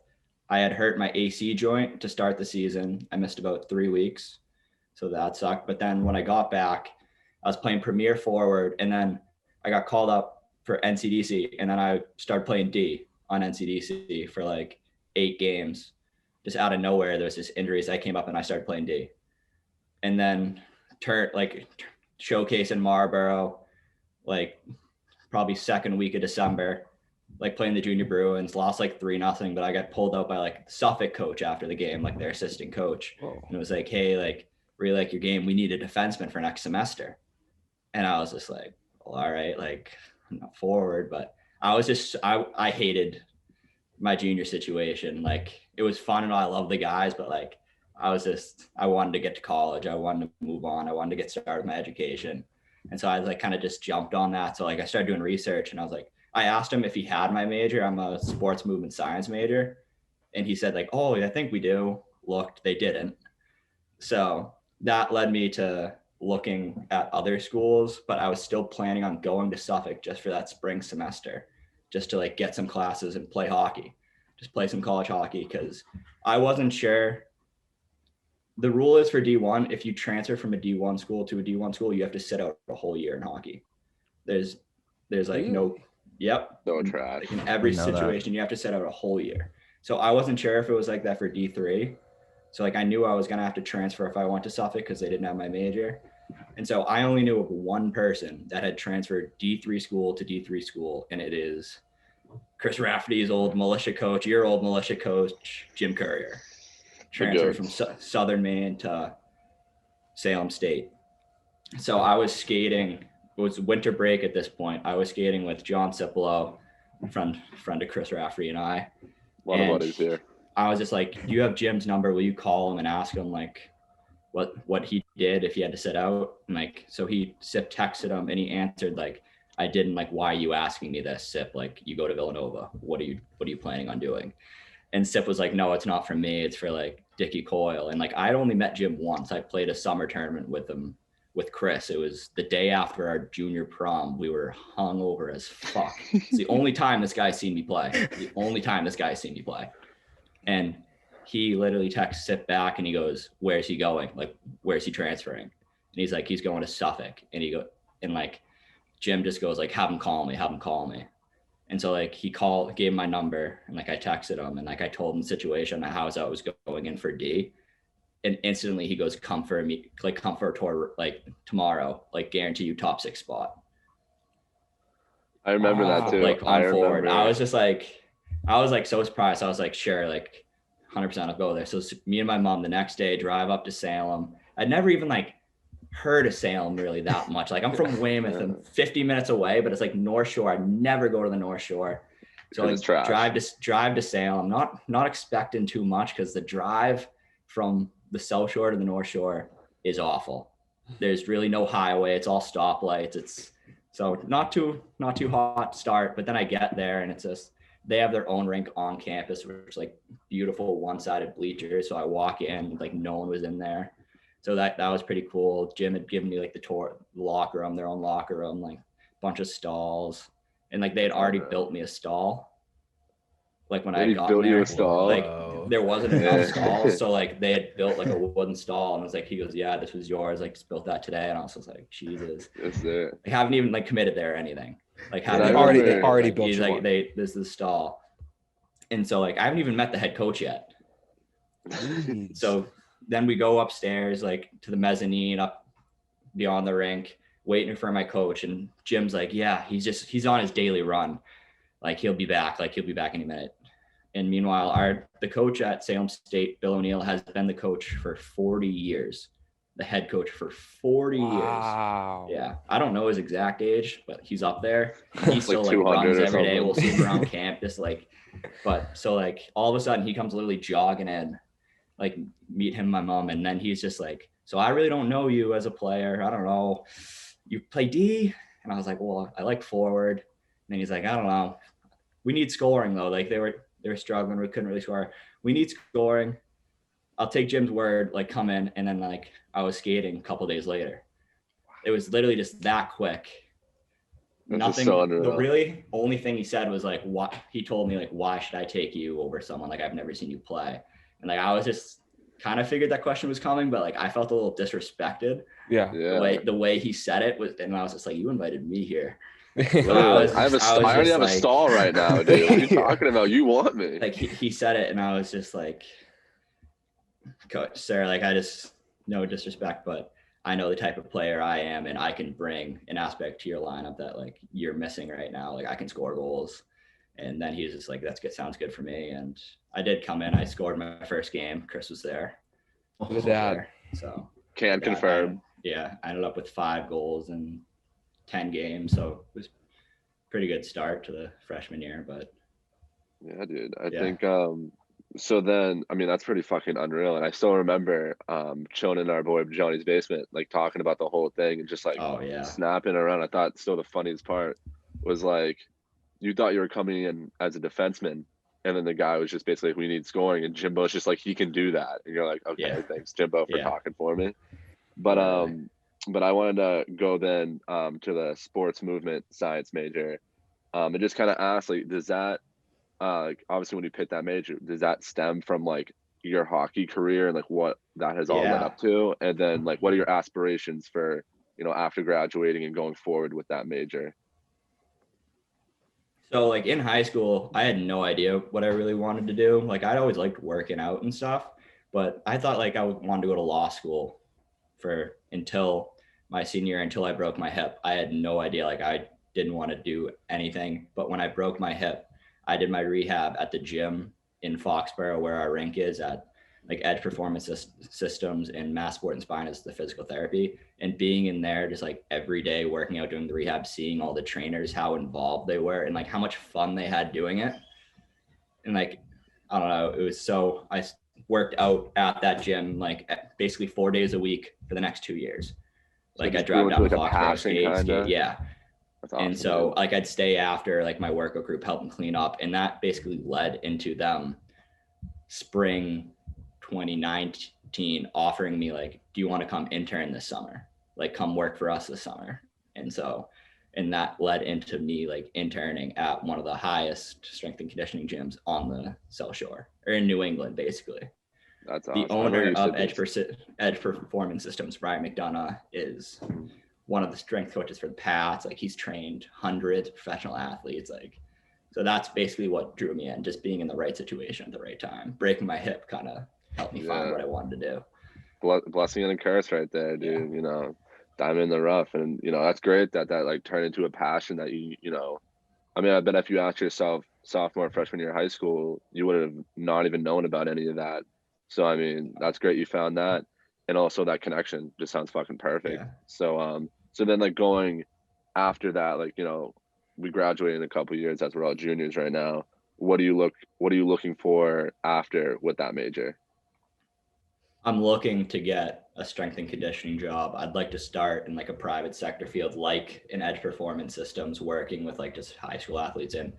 I had hurt my AC joint to start the season. I missed about 3 weeks. So that sucked. But then when I got back, I was playing Premier forward, and then I got called up for NCDC, and then I started playing D on NCDC for like 8 games. Just out of nowhere, there was this injuries. I came up and I started playing D. And then showcase in Marlboro, like probably second week of December, like playing the Junior Bruins, lost like 3-0, but I got pulled out by like the Suffolk coach after the game, like their assistant coach. Whoa. And it was like, hey, like, really like your game. We need a defenseman for next semester. And I was just like, well, all right, like I'm not forward, but I was just, I hated my junior situation. Like it was fun and I love the guys, but like, I wanted to get to college. I wanted to move on. I wanted to get started with my education. And so I like kind of just jumped on that. So like I started doing research and I was like, I asked him if he had my major. I'm a sports movement science major. And he said like, oh, I think we do. Looked, they didn't. So that led me to looking at other schools, but I was still planning on going to Suffolk just for that spring semester, just to like get some classes and play hockey, just play some college hockey. Cause I wasn't sure. The rule is for D1, if you transfer from a D1 school to a D1 school, you have to sit out a whole year in hockey. There's like no trash. Like in every situation, you have to sit out a whole year. So I wasn't sure if it was like that for D3. So like I knew I was going to have to transfer if I went to Suffolk because they didn't have my major. And so I only knew of one person that had transferred D3 school to D3 school, and it is Chris Rafferty's old militia coach, your old militia coach, Jim Courier. Transferred from Southern Maine to Salem State. So I was skating, it was winter break at this point. I was skating with John Cipolo, friend of Chris Rafferty and I. A lot of buddies here. I was just like, do you have Jim's number? Will you call him and ask him like what he did if he had to sit out? And like, so Sip texted him and he answered like, I didn't, like, why are you asking me this, Sip? Like, you go to Villanova. What are you planning on doing? And Sip was like, no, it's not for me. It's for like Dickie Coyle. And like, I'd only met Jim once. I played a summer tournament with him, with Chris. It was the day after our junior prom. We were hungover as fuck. It's the only time this guy's seen me play. And he literally texts Sip back and he goes, where's he going? Like, where's he transferring? And he's like, he's going to Suffolk. And like, Jim just goes like, have him call me. And so like he gave my number and like I texted him and like I told him the situation, how I was going in for D. And instantly he goes, come for a tour like tomorrow, like guarantee you top 6 spot. I remember that too. Like on forward. I was so surprised. I was like, sure, like 100% I'll go there. So me and my mom the next day drive up to Salem. I'd never even like heard of Salem really that much. Like I'm from Weymouth and 50 minutes away, but it's like North Shore. I never go to the North Shore. So like drive to Salem, not expecting too much because the drive from the South Shore to the North Shore is awful. There's really no highway. It's all stoplights. It's so not too hot to start, but then I get there and it's just, they have their own rink on campus, which is like beautiful one-sided bleachers. So I walk in, like no one was in there. So that was pretty cool. Jim had given me like the tour, the locker room, their own locker room, like a bunch of stalls. And like they had already built me a stall. Like when I got there, you a stall? like there wasn't enough stalls. So like they had built like a wooden stall and I was like, he goes, yeah, this was yours. Like just built that today. And I was just like, Jesus. That's it. I haven't even like committed there or anything. Like they already like, built he's you like, one. this is the stall. And so like I haven't even met the head coach yet. So then we go upstairs, like to the mezzanine up beyond the rink, waiting for my coach. And Jim's like, yeah, he's on his daily run. Like he'll be back any minute. And meanwhile, the coach at Salem State, Bill O'Neill, has been the coach for 40 years, the head coach for 40 Wow. years. Yeah. I don't know his exact age, but he's up there. He still like 200 runs or every day. something. We'll see him around campus. Like, but so like all of a sudden he comes literally jogging in, like meet him, my mom. And then he's just like, so I really don't know you as a player. I don't know. You play D? And I was like, well, I like forward. And then he's like, I don't know. We need scoring though. Like they were struggling. We couldn't really score. We need scoring. I'll take Jim's word, like come in, and then like I was skating a couple days later. It was literally just that quick. That's Nothing. so The unreal. really only thing he said was like, "What?" He told me like, "Why should I take you over someone like I've never seen you play?" And like I was just kind of figured that question was coming, but like I felt a little disrespected. Yeah. Yeah. The way he said it was, and I was just like, "You invited me here." Literally, I already have a like, stall right now, dude. What are you talking about? You want me? Like he said it, and I was just like, Coach, sir, like I just, no disrespect, but I know the type of player I am, and I can bring an aspect to your lineup that like you're missing right now. Like I can score goals. And then he was just like, that's good, sounds good for me. And I did come in. I scored my first game. Chris was there. Look at that. So Can confirm. I ended up with 5 goals in 10 games. So it was a pretty good start to the freshman year. But yeah, dude. I think so then, I mean, that's pretty fucking unreal. And I still remember chilling in our boy Johnny's basement, like talking about the whole thing and just like snapping around. I thought still the funniest part was like, you thought you were coming in as a defenseman, and then the guy was just basically like, we need scoring, and Jimbo's just like, he can do that. And you're like, okay, thanks, Jimbo, for talking for me. But but I wanted to go then to the sports movement science major. And just kind of ask, like, does that obviously when you pick that major, does that stem from like your hockey career and like what that has all led up to? And then like what are your aspirations for, you know, after graduating and going forward with that major? So like in high school, I had no idea what I really wanted to do. Like I'd always liked working out and stuff, but I thought like I wanted to go to law school until my senior year, until I broke my hip. I had no idea. Like I didn't want to do anything. But when I broke my hip, I did my rehab at the gym in Foxborough, where our rink is at, like Edge Performance Systems, and Mass Sport and Spine is the physical therapy. And being in there just like every day working out, doing the rehab, seeing all the trainers, how involved they were and like how much fun they had doing it. And like, I don't know, it was so, I worked out at that gym like basically 4 days a week for the next 2 years. Like I drive down to Foxborough, skate. Yeah. That's awesome, and so dude. Like I'd stay after like my workout group, help them clean up. And that basically led into them spring 2019 offering me like, do you want to come intern this summer? Like come work for us this summer. And so, and that led into me like interning at one of the highest strength and conditioning gyms on the South Shore, or in New England, basically. That's awesome. The owner of Edge Performance Systems, Brian McDonough, is one of the strength coaches for the Pats. Like he's trained hundreds of professional athletes. Like, so that's basically what drew me in, just being in the right situation at the right time. Breaking my hip kind of helped me find what I wanted to do. Blessing and a curse right there, dude. You know, diamond in the rough. And, you know, that's great that like turned into a passion that you know, I mean, I bet if you asked yourself sophomore, freshman year of high school, you would have not even known about any of that. So, I mean, that's great you found that. And also that connection just sounds fucking perfect. Yeah. So then like going after that, like, you know, we graduate in a couple of years as we're all juniors right now. What are you looking for after with that major? I'm looking to get a strength and conditioning job. I'd like to start in like a private sector field, like in Edge Performance Systems, working with like just high school athletes. And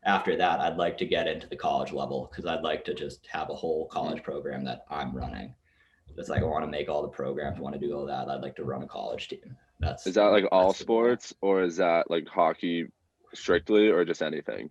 after that, I'd like to get into the college level, because I'd like to just have a whole college program that I'm running. It's like I want to make all the programs, want to do all that. I'd like to run a college team. Is that like all sports, or is that like hockey strictly, or just anything?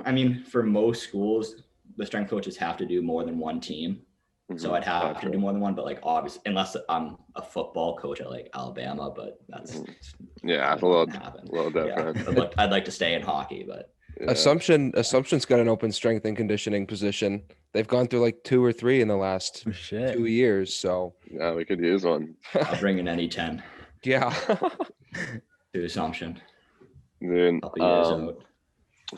I mean, for most schools, the strength coaches have to do more than one team. Mm-hmm. So I'd have to do more than one, but like obviously, unless I'm a football coach at like Alabama, but that's it's a little different. Yeah. I'd like to stay in hockey, but Assumption's got an open strength and conditioning position. They've gone through like 2 or 3 in the last 2 years. So yeah, we could use one. I'll bring in any 10. Yeah. To Assumption. Dude,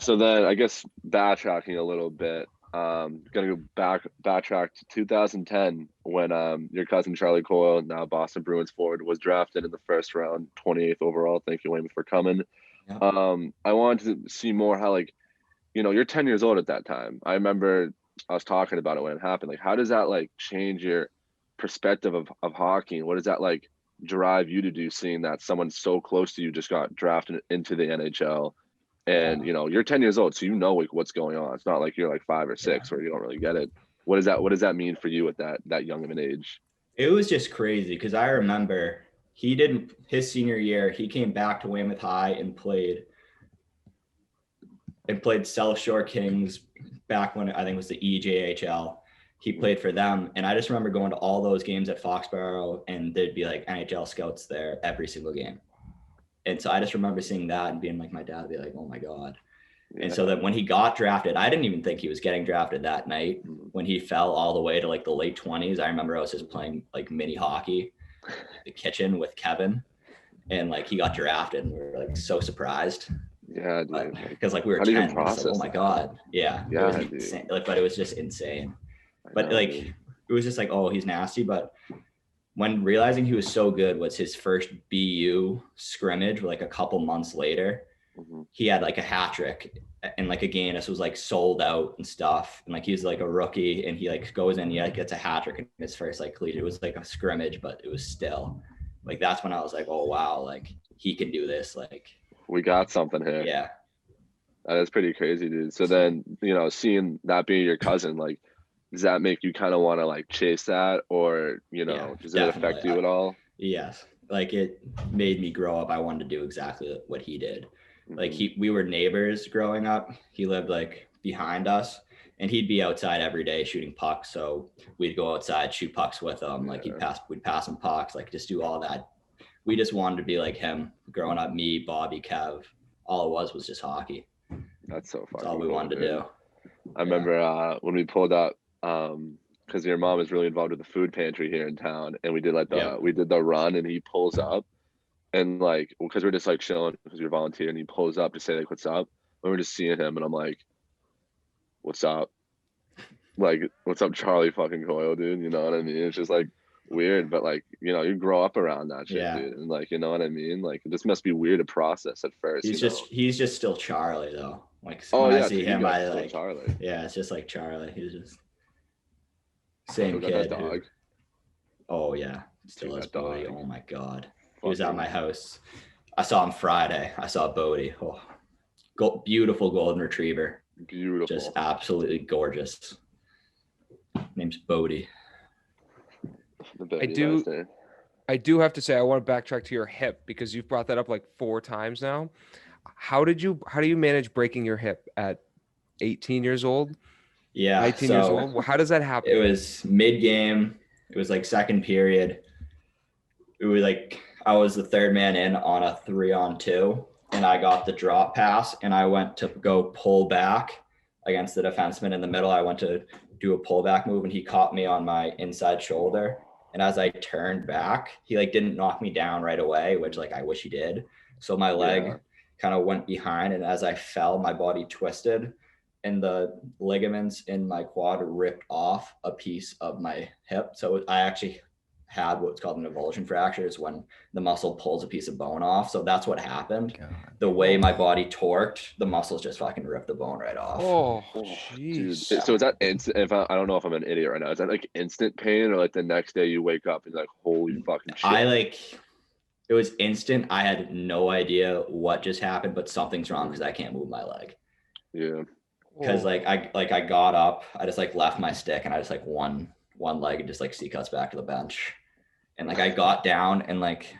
so then I guess backtracking a little bit, gonna go backtrack to 2010 when your cousin Charlie Coyle, now Boston Bruins forward, was drafted in the first round, 28th overall. Thank you, Wayman, for coming. Yeah. I wanted to see more how, like, you know, you're 10 years old at that time. I remember I was talking about it when it happened. Like, how does that like change your perspective of hockey? And what does that like drive you to do, seeing that someone so close to you just got drafted into the NHL? And you know, you're 10 years old, so you know like what's going on. It's not like you're like 5 or 6 where you don't really get it. What does that mean for you at that young of an age? It was just crazy because I remember his senior year, he came back to Weymouth High and played South Shore Kings back when I think it was the EJHL. He played for them. And I just remember going to all those games at Foxborough, and there'd be like NHL scouts there every single game. And so I just remember seeing that and being like, my dad would be like, oh my God. Yeah. And so that when he got drafted, I didn't even think he was getting drafted that night. When he fell all the way to like the late 20s, I remember I was just playing like mini hockey in the kitchen with Kevin, and like he got drafted and we were like so surprised. Yeah, dude. Because like we were 10, like, oh my God. Yeah. It was insane. Like, but it was just insane. But like, it was just like, oh, he's nasty. But when realizing he was so good was his first BU scrimmage, like a couple months later, he had like a hat trick, and like again, this was like sold out and stuff. And like, he was like a rookie, and he like goes in, gets a hat trick in his first like collegiate. It was like a scrimmage, but it was still like, that's when I was like, oh wow, like he can do this. Like, we got something here. Yeah. That is pretty crazy, dude. So then, seeing that being your cousin, like, does that make you kind of want to like chase that, or, does it affect you at all? Yes. Like, it made me grow up. I wanted to do exactly what he did. Like, we were neighbors growing up. He lived like behind us, and he'd be outside every day shooting pucks. So we'd go outside, shoot pucks with him. Like we'd pass him pucks, like just do all that. We just wanted to be like him growing up. Me, Bobby, Kev, all it was just hockey. That's so fucking That's all we wanted to do. I remember when we pulled up, because your mom is really involved with the food pantry here in town, and we did like we did the run, and he pulls up, and like, because we're just like chilling because we're volunteering, and he pulls up to say like, what's up? And we're just seeing him, and I'm like, what's up? Like, what's up, Charlie fucking Coyle, dude? You know what I mean? It's just like weird, but like, you grow up around that shit, dude. And like, you know what I mean? Like, this must be weird to process at first. He's just still Charlie though. Like, when I see him, I like Charlie. Yeah, it's just like Charlie. He's just same kid. Dog. Oh yeah, still has Bodie. Oh my God, he was at my house. I saw him Friday. I saw Bodie. Oh, beautiful golden retriever. Beautiful. Just absolutely gorgeous. Name's Bodie. I do have to say, I want to backtrack to your hip, because you've brought that up like 4 times now. How do you manage breaking your hip at 18 years old? Yeah. 19 years old. How does that happen? It was mid-game. It was like second period. It was like, I was the third man in on a 3-on-2, and I got the drop pass, and I went to go pull back against the defenseman in the middle. I went to do a pullback move, and he caught me on my inside shoulder. And as I turned back, he like didn't knock me down right away, which like I wish he did. So my leg kind of went behind, and as I fell, my body twisted, and the ligaments in my quad ripped off a piece of my hip. So I actually had what's called an avulsion fracture, is when the muscle pulls a piece of bone off. So that's what happened. God. The way my body torqued, the muscles just fucking ripped the bone right off. Oh, jeez. So is that instant? If I don't know if I'm an idiot right now, is that like instant pain, or like the next day you wake up and like, holy fucking shit? It was instant. I had no idea what just happened, but something's wrong because I can't move my leg. Yeah. Because I got up, I just like left my stick, and I just like one leg and just like C-cuts back to the bench. And like I got down in like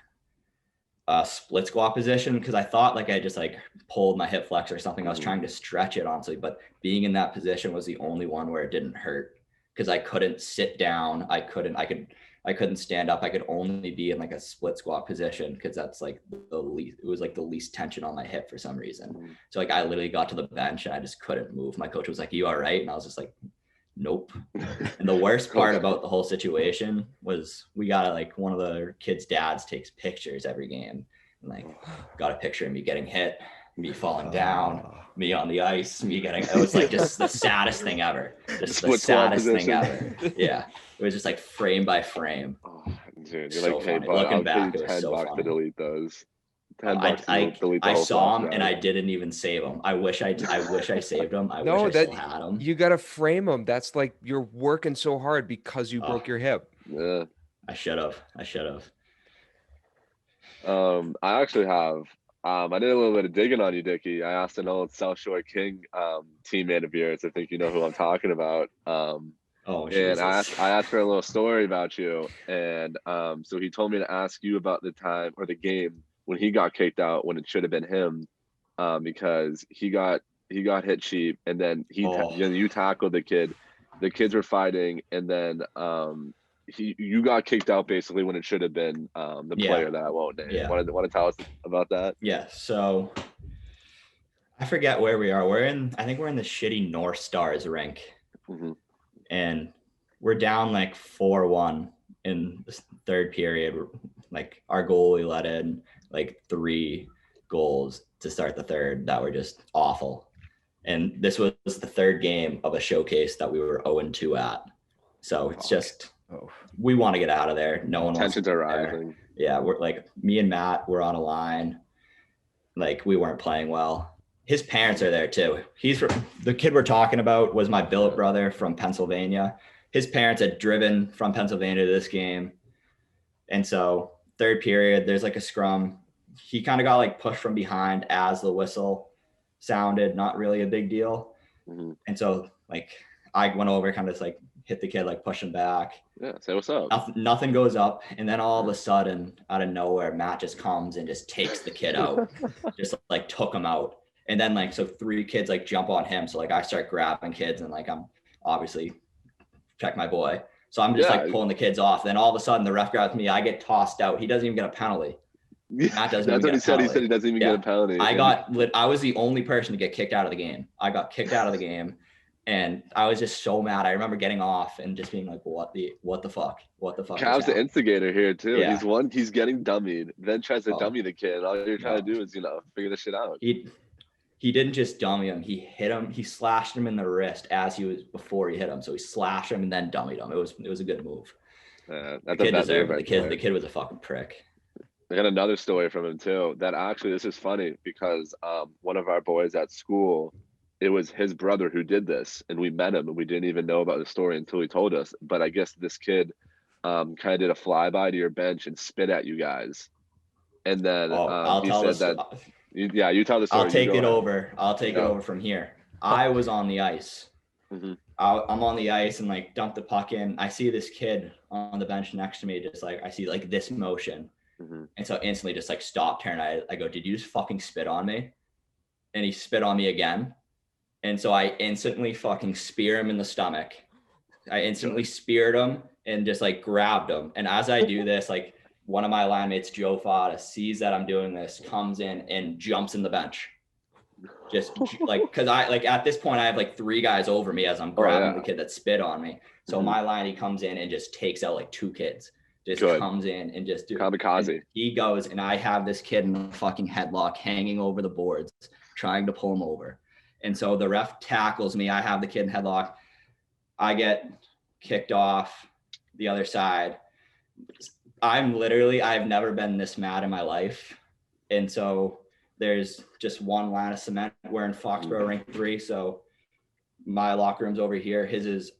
a split squat position, because I thought like I just like pulled my hip flexor or something. I was trying to stretch it honestly, but being in that position was the only one where it didn't hurt, because I couldn't sit down. I couldn't stand up. I could only be in like a split squat position, because that's like it was like the least tension on my hip for some reason. So like I literally got to the bench and I just couldn't move. My coach was like, "You all right?" And I was just like, nope. And the worst part about the whole situation was we got like one of the kids' dads takes pictures every game, and like got a picture of me getting hit, me falling down, me on the ice, it was like just the saddest thing ever. Just the saddest thing ever. Yeah. It was just like frame by frame. Oh, dude, you're so like, hey, looking back, it was so $10 funny. To delete those. I saw them and I didn't even save them. I wish I saved them. I wish I still had them. You got to frame them. That's like, you're working so hard because you broke your hip. Yeah. I should have. I actually have. I did a little bit of digging on you, Dickie. I asked an old South Shore King teammate of yours. I think you know who I'm talking about. Oh, And Jesus. I asked for a little story about you, and so he told me to ask you about the time or the game when he got kicked out when it should have been him, because he got hit cheap, and then you tackled the kid. The kids were fighting, and then you got kicked out basically when it should have been the player that I won't name. Yeah. Want to tell us about that? Yeah. So I forget where we are. I think we're in the shitty North Stars rink. Mm-hmm. And we're down like 4-1 in the third period. Like our goalie let in like 3 goals to start the third that were just awful. And this was the third game of a showcase that we were 0-2 at. So it's just, we want to get out of there. No one wants to Tensions are rising. Yeah, we're like, me and Matt were on a line. Like, we weren't playing well. His parents are there too. The kid we're talking about was my billet brother from Pennsylvania. His parents had driven from Pennsylvania to this game. And so third period, there's like a scrum. He kind of got like pushed from behind as the whistle sounded, not really a big deal. Mm-hmm. And so like I went over, kind of just like hit the kid, like push him back. Yeah, say what's up. Nothing goes up. And then all of a sudden, out of nowhere, Matt just comes and just takes the kid out. Just like took him out. And then like, so 3 kids like jump on him. So like I start grabbing kids and like, I'm obviously check my boy. So I'm just like pulling the kids off. Then all of a sudden the ref grabs me. I get tossed out. He doesn't even get a penalty. Matt doesn't That's even what he said. He said he doesn't even get a penalty. I was the only person to get kicked out of the game. I got kicked out of the game and I was just so mad. I remember getting off and just being like, what the fuck? What the fuck? Cal's the instigator here too. Yeah. He's getting dummied, then tries to dummy the kid. All you're trying to do is, figure this shit out. He didn't just dummy him. He hit him. He slashed him in the wrist before he hit him. So he slashed him and then dummied him. It was a good move. That's the kid deserved it. The kid was a fucking prick. I got another story from him too. That actually, this is funny because one of our boys at school, it was his brother who did this, and we met him, and we didn't even know about the story until he told us. But I guess this kid kind of did a flyby to your bench and spit at you guys, and then he said that. You tell the story. I'll take it over. I'll take it over from here. I was on the ice. Mm-hmm. I'm on the ice and like dump the puck in. I see this kid on the bench next to me, just like I see like this motion. Mm-hmm. And so instantly just like stop, turn. I go, did you just fucking spit on me? And he spit on me again. And so I instantly fucking spear him in the stomach. I instantly speared him and just like grabbed him. And as I do this, like one of my line mates, Joe Fada, sees that I'm doing this, comes in and jumps in the bench. Just like, cause I like at this point I have like 3 guys over me as I'm grabbing the kid that spit on me. So my line, he comes in and just takes out like 2 kids. Just comes in and just kamikaze. He goes and I have this kid in a fucking headlock hanging over the boards, trying to pull him over. And so the ref tackles me. I have the kid in headlock. I get kicked off the other side. I've never been this mad in my life. And so there's just one line of cement. We're in Foxborough Rink 3. So my locker room's over here. His is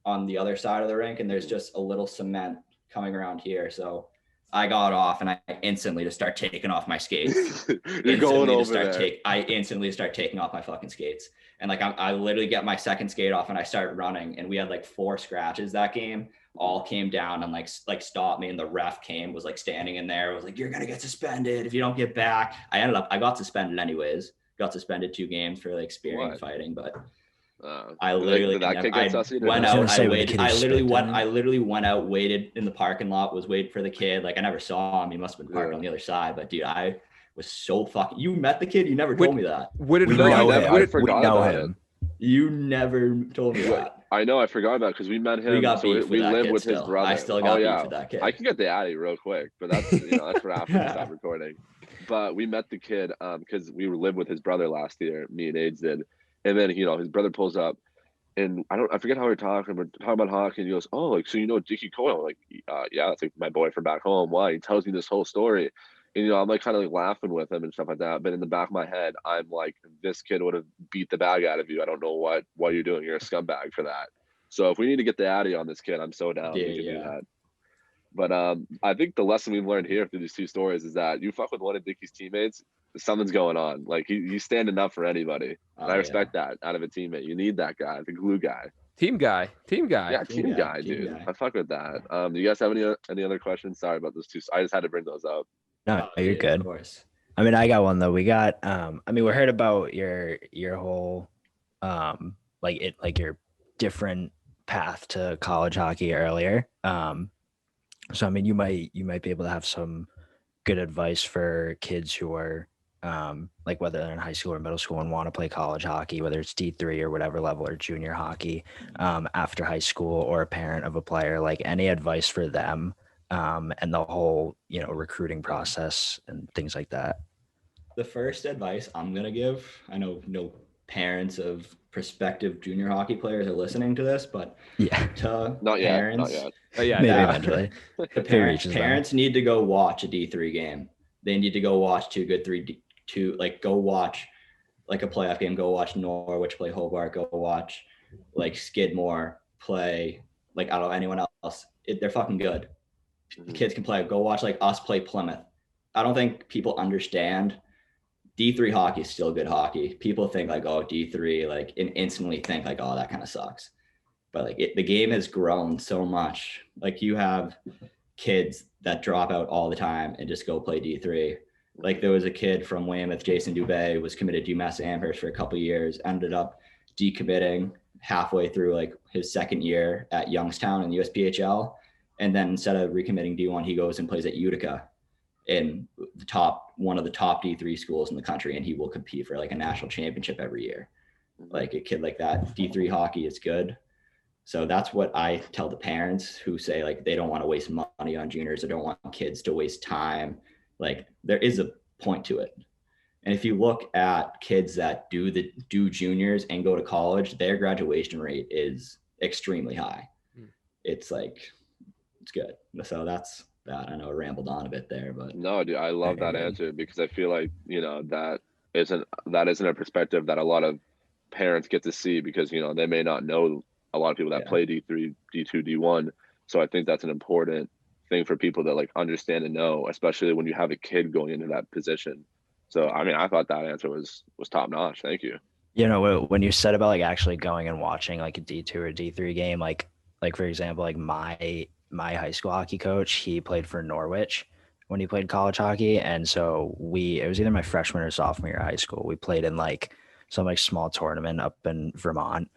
on the other side of the rink. And there's just a little cement coming around here. So I got off and I instantly just start taking off my skates. You're going over there. I instantly start taking off my fucking skates. And like, I literally get my second skate off and I start running. And we had like 4 scratches that game. All came down and like stopped me. And the ref was like standing in there. It was like, you're going to get suspended if you don't get back. I got suspended anyways. Got suspended 2 games for like spearing and fighting. But I literally went out, waited in the parking lot, was waiting for the kid. Like I never saw him. He must've been parked on the other side, but dude, I was so fucking, you met the kid. You never told me that. I forgot about him. You never told me that. I know. I forgot about it because we met him. We got beef we live with his brother. I still got beef with that kid. I can get the Addy real quick, but that's that's for after we stop recording. But we met the kid because we lived with his brother last year. Me and Aids did, and then his brother pulls up, and I forget how we're talking. We're talking about hockey, and he goes, "Oh, like so Dickie Coyle?" Like, yeah, it's like my boy from back home. Why? He tells me this whole story. And, I'm like kind of like laughing with him and stuff like that. But in the back of my head, I'm like, this kid would have beat the bag out of you. I don't know what you're doing. You're a scumbag for that. So if we need to get the Addy on this kid, I'm so down. We can do that. But I think the lesson we've learned here through these 2 stories is that you fuck with one of Dickie's teammates, something's going on. Like he's standing up for anybody. And I respect that out of a teammate. You need that guy, the glue guy. Team guy. Yeah, team guy, team dude. guy. I fuck with that. Do you guys have any other questions? Sorry about those two. I just had to bring those up. No, you're Yeah, good. Of course. I mean, I got one though. We got we heard about your whole like your different path to college hockey earlier. So I mean, you might be able to have some good advice for kids who are like whether they're in high school or middle school and want to play college hockey, whether it's D3 or whatever level or junior hockey after high school, or a parent of a player. Like any advice for them and the whole recruiting process and things like that. The first advice I'm gonna give, I know no parents of prospective junior hockey players are listening to this, but Yeah, to Not yet. parents, Not yet. Yeah, maybe yeah. eventually. the If it reaches them. parents need to go watch a D3 game. They need to go watch go watch like a playoff game, go watch Norwich play Hobart, go watch like Skidmore play, like I don't know anyone else. They're fucking good. The kids can play. Go watch like us play Plymouth. I don't think people understand D3 hockey is still good hockey. People think like, oh, D3, like, and instantly think like, oh, that kind of sucks. But like the game has grown so much. Like you have kids that drop out all the time and just go play D3. Like there was a kid from Weymouth, Jason Dubé, was committed to UMass Amherst for a couple of years, ended up decommitting halfway through like his second year at Youngstown in the USPHL. And then instead of recommitting D1, he goes and plays at Utica in one of the top D3 schools in the country, and he will compete for like a national championship every year. Like a kid like that, D3 hockey is good. So that's what I tell the parents who say like they don't want to waste money on juniors or don't want kids to waste time. Like there is a point to it. And if you look at kids that do juniors and go to college, their graduation rate is extremely high. It's good. So that's that. I know I rambled on a bit there, but No, dude, I love that answer because I feel like, that isn't a perspective that a lot of parents get to see because, they may not know a lot of people that play D3, D2, D1. So I think that's an important thing for people to like understand and know, especially when you have a kid going into that position. So, I mean, I thought that answer was top notch. Thank you. When you said about like actually going and watching like a D2 or D3 game, like for example, like my high school hockey coach, he played for Norwich when he played college hockey. And so it was either my freshman or sophomore year of high school. We played in like some like small tournament up in Vermont,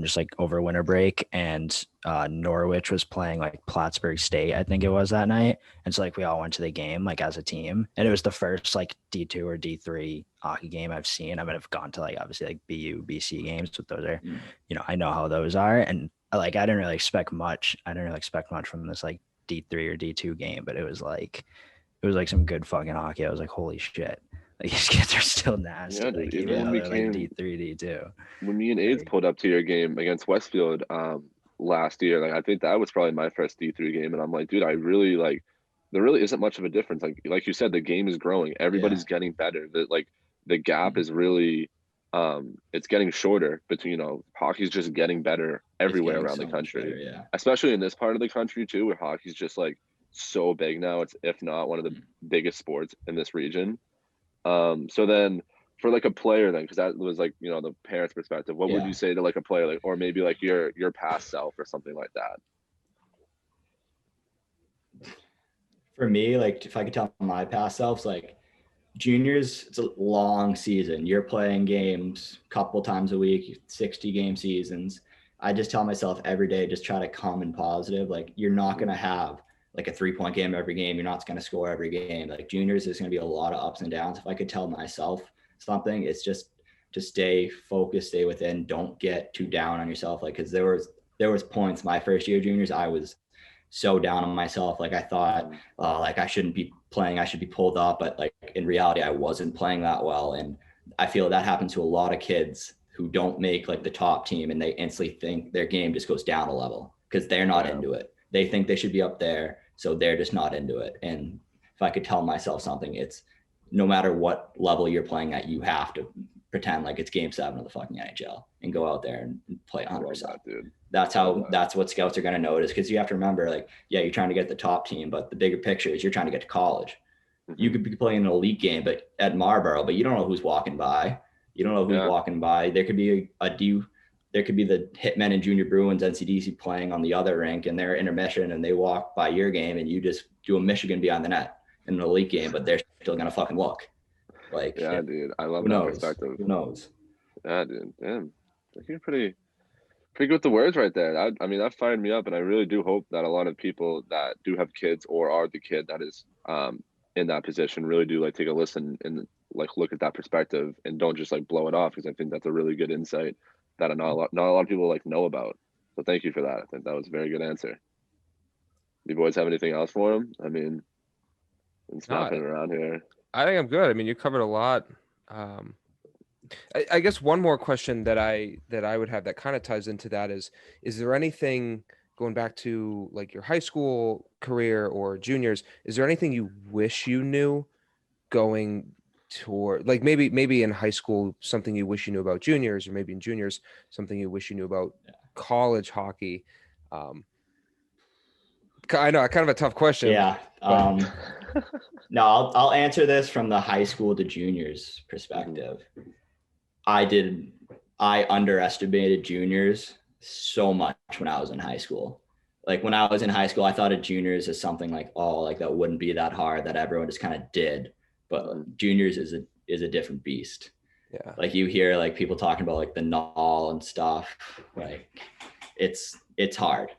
just like over winter break. And Norwich was playing like Plattsburgh State, I think it was that night. And so like we all went to the game like as a team. And it was the first like D2 or D3 hockey game I've seen. I mean, I've gone to like obviously like BU, BC games, but those are, I know how those are. And like I didn't really expect much. From this like D3 or D2 game, but it was like some good fucking hockey. I was like, holy shit. Like these kids are still nasty. Yeah, like dude, even though they're like D3, D2. When me and Aids pulled up to your game against Westfield last year, like I think that was probably my first D3 game. And I'm like, dude, I really like there really isn't much of a difference. Like you said, the game is growing. Everybody's getting better. The gap is really it's getting shorter between, hockey's just getting better everywhere around the country. Better, especially in this part of the country too, where hockey's just like so big now. It's if not one of the biggest sports in this region. So then for like a player then, because that was like, the parents' perspective, what would you say to like a player, like, or maybe like your past self or something like that? For me, like if I could tell my past selves, like juniors, it's a long season. You're playing games a couple times a week, 60 game seasons. I just tell myself every day, just try to come in positive. Like you're not going to have like a 3-point game every game. You're not going to score every game. Like juniors, there's going to be a lot of ups and downs. If I could tell myself something, it's just to stay focused, stay within, don't get too down on yourself. Like, cause there was points my first year juniors, I was so down on myself. Like I thought, like I shouldn't be playing, I should be pulled up. But like in reality, I wasn't playing that well. And I feel that happens to a lot of kids who don't make like the top team and they instantly think their game just goes down a level because they're not into it. They think they should be up there. So they're just not into it. And if I could tell myself something, it's no matter what level you're playing at, you have to pretend like it's game 7 of the fucking NHL and go out there and play 100%. That's what scouts are going to notice. Because you have to remember, like, yeah, you're trying to get the top team, but the bigger picture is you're trying to get to college. You could be playing an elite game, but at Marlboro, but you don't know who's walking by. You don't know who's walking by. There could be a there could be the Hitmen and Junior Bruins NCDC playing on the other rink and they're intermission and they walk by your game and you just do a Michigan behind the net in an elite game, but they're still going to fucking look. Like, yeah, dude. I love that knows? perspective. Who knows? Yeah, dude. Damn. You're pretty good with the words right there. I mean, that fired me up, and I really do hope that a lot of people that do have kids or are the kid that is in that position really do like take a listen and like look at that perspective and don't just like blow it off, because I think that's a really good insight that not a lot of people like know about. So thank you for that. I think that was a very good answer. You boys have anything else for him? I mean, it's nothing around here. I think I'm good. I mean, you covered a lot. I guess one more question that I would have that kind of ties into that is there anything going back to like your high school career or juniors, is there anything you wish you knew going toward, like maybe in high school, something you wish you knew about juniors, or maybe in juniors, something you wish you knew about college hockey? I know, kind of a tough question. Yeah. No, I'll answer this from the high school to juniors perspective. I underestimated juniors so much when I was in high school. Like when I was in high school, I thought of juniors as something like, oh, like that wouldn't be that hard, that everyone just kind of did. But juniors is a different beast. Yeah. Like you hear like people talking about like the Nhl and stuff. Like it's hard.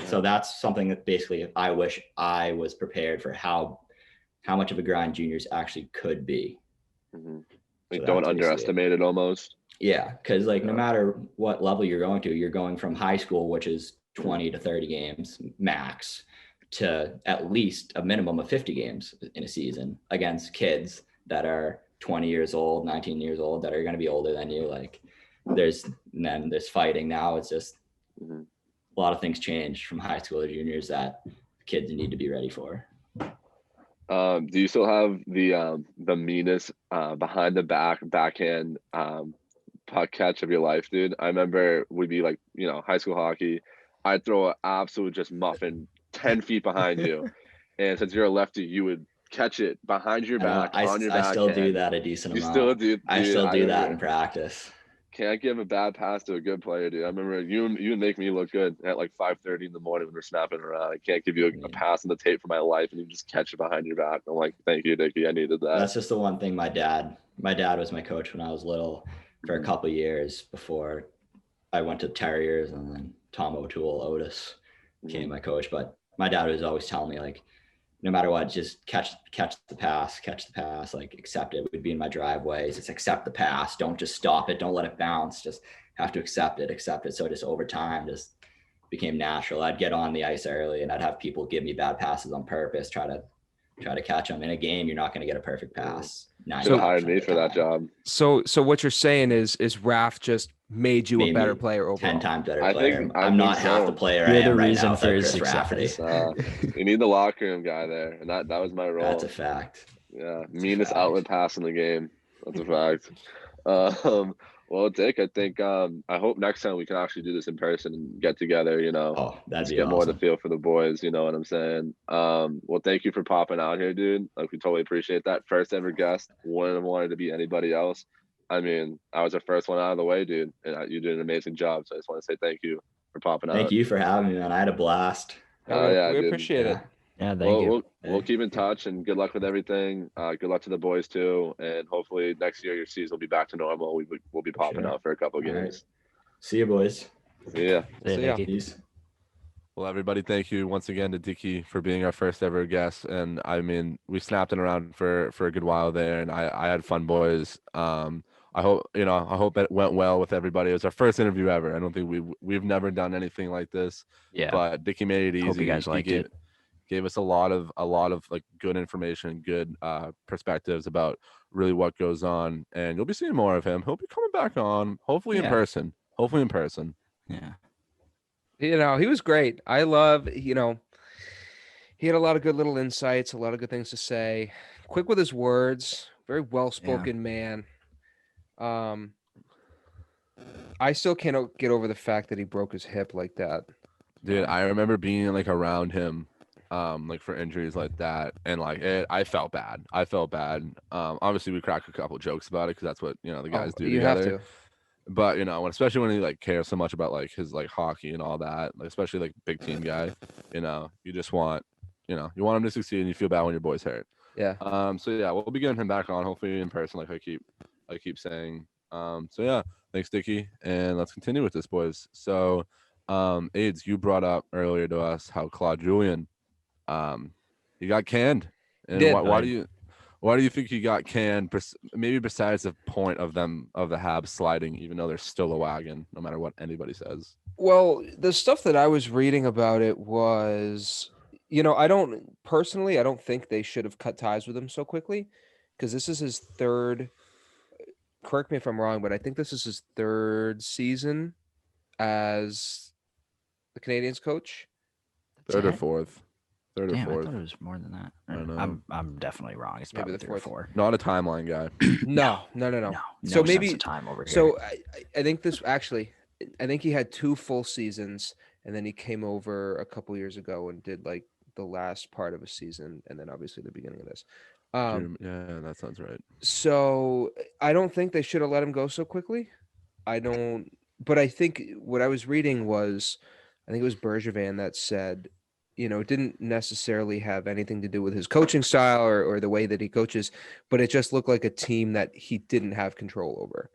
So that's something that basically I wish I was prepared for how much of a grind juniors actually could be. Mm-hmm. Like so don't underestimate it almost. Yeah, because like no matter what level you're going to, you're going from high school, which is 20 to 30 games max, to at least a minimum of 50 games in a season against kids that are 20 years old, 19 years old, that are going to be older than you. Like there's fighting now. It's just a lot of things change from high school to juniors that kids need to be ready for. Do you still have the meanest behind the backhand puck catch of your life, dude? I remember we'd be like, high school hockey. I'd throw an absolute just muffin 10 feet behind you, and since you're a lefty, you would catch it behind your back on your backhand. I still do that a decent amount. You still do? Dude, I still do that in practice. Can't give a bad pass to a good player, dude. I remember you make me look good at like 5:30 in the morning when we're snapping around. I can't give you a pass on the tape for my life, and you just catch it behind your back. I'm like, thank you, Dickie. I needed that. That's just the one thing. My dad was my coach when I was little for a couple of years before I went to Terriers, and then Tom O'Toole, Otis became my coach. But my dad was always telling me, like, no matter what, just catch the pass, like accept it. We'd be in my driveway, just accept the pass. Don't just stop it. Don't let it bounce. Just have to accept it. So just over time, just became natural. I'd get on the ice early and I'd have people give me bad passes on purpose, try to catch them. In a game, you're not going to get a perfect pass. So hired me for that job. So what you're saying is Raph just made you a better player overall. 10 times better player. I'm not half the player You're I am the right reason now for his Chris success. Rafferty. You need the locker room guy there, and that was my role. That's a fact. Yeah, meanest outlet pass in the game. That's a fact. Well, Dick, I think I hope next time we can actually do this in person and get together. Oh, that'd be get awesome. more of the feel for the boys. You know what I'm saying? Well, thank you for popping out here, dude. Like, we totally appreciate that. First ever guest. Wouldn't have wanted to be anybody else. I mean, I was the first one out of the way, dude, and you did an amazing job. So I just want to say thank you for popping out. Thank you for having me, man. I had a blast. We dude. appreciate it. Yeah, thank you. We'll keep in touch, and good luck with everything. Good luck to the boys too, and hopefully next year your season will be back to normal. We'll be popping out for a couple games. Right. See you, boys. See ya. Peace. Well, everybody, thank you once again to Dickie for being our first ever guest. And I mean, we snapped it around for a good while there, and I had fun, boys. I hope it went well with everybody. It was our first interview ever. I don't think we've never done anything like this. Yeah. But Dickie made it easy. Hope you guys liked it. Gave us a lot of like good information, good perspectives about really what goes on, and you'll be seeing more of him. He'll be coming back on, hopefully in person. Yeah. He was great. I love, he had a lot of good little insights, a lot of good things to say. Quick with his words, very well-spoken man. I still can't get over the fact that he broke his hip like that. Dude, I remember being like around him, like for injuries like that, and like I felt bad. Obviously we crack a couple jokes about it because that's what the guys do you together. have to. But especially when he like cares so much about like his like hockey and all that, like especially like big team guy, you just want, you want him to succeed, and you feel bad when your boy's hurt. Yeah. So yeah, we'll be getting him back on, hopefully in person, like I keep saying. So yeah, thanks, Dickie, and let's continue with this, boys. So, AIDS, you brought up earlier to us how Claude Julien, he got canned, and why do you think he got canned? Maybe besides the point of the Habs sliding, even though they're still a wagon, no matter what anybody says. Well, the stuff that I was reading about it was, I don't think they should have cut ties with him so quickly, because this is his third. Correct me if I'm wrong, but I think this is his third season as the Canadiens coach. Third or fourth. Damn, I thought it was more than that. I don't know. I'm definitely wrong. It's probably the fourth. Not a timeline guy. No. So maybe sense of time over here. So I think I think he had 2 full seasons, and then he came over a couple years ago and did like the last part of a season, and then obviously the beginning of this. Yeah, that sounds right. So I don't think they should have let him go so quickly. But I think what I was reading was, I think it was Bergevin that said, it didn't necessarily have anything to do with his coaching style or the way that he coaches, but it just looked like a team that he didn't have control over.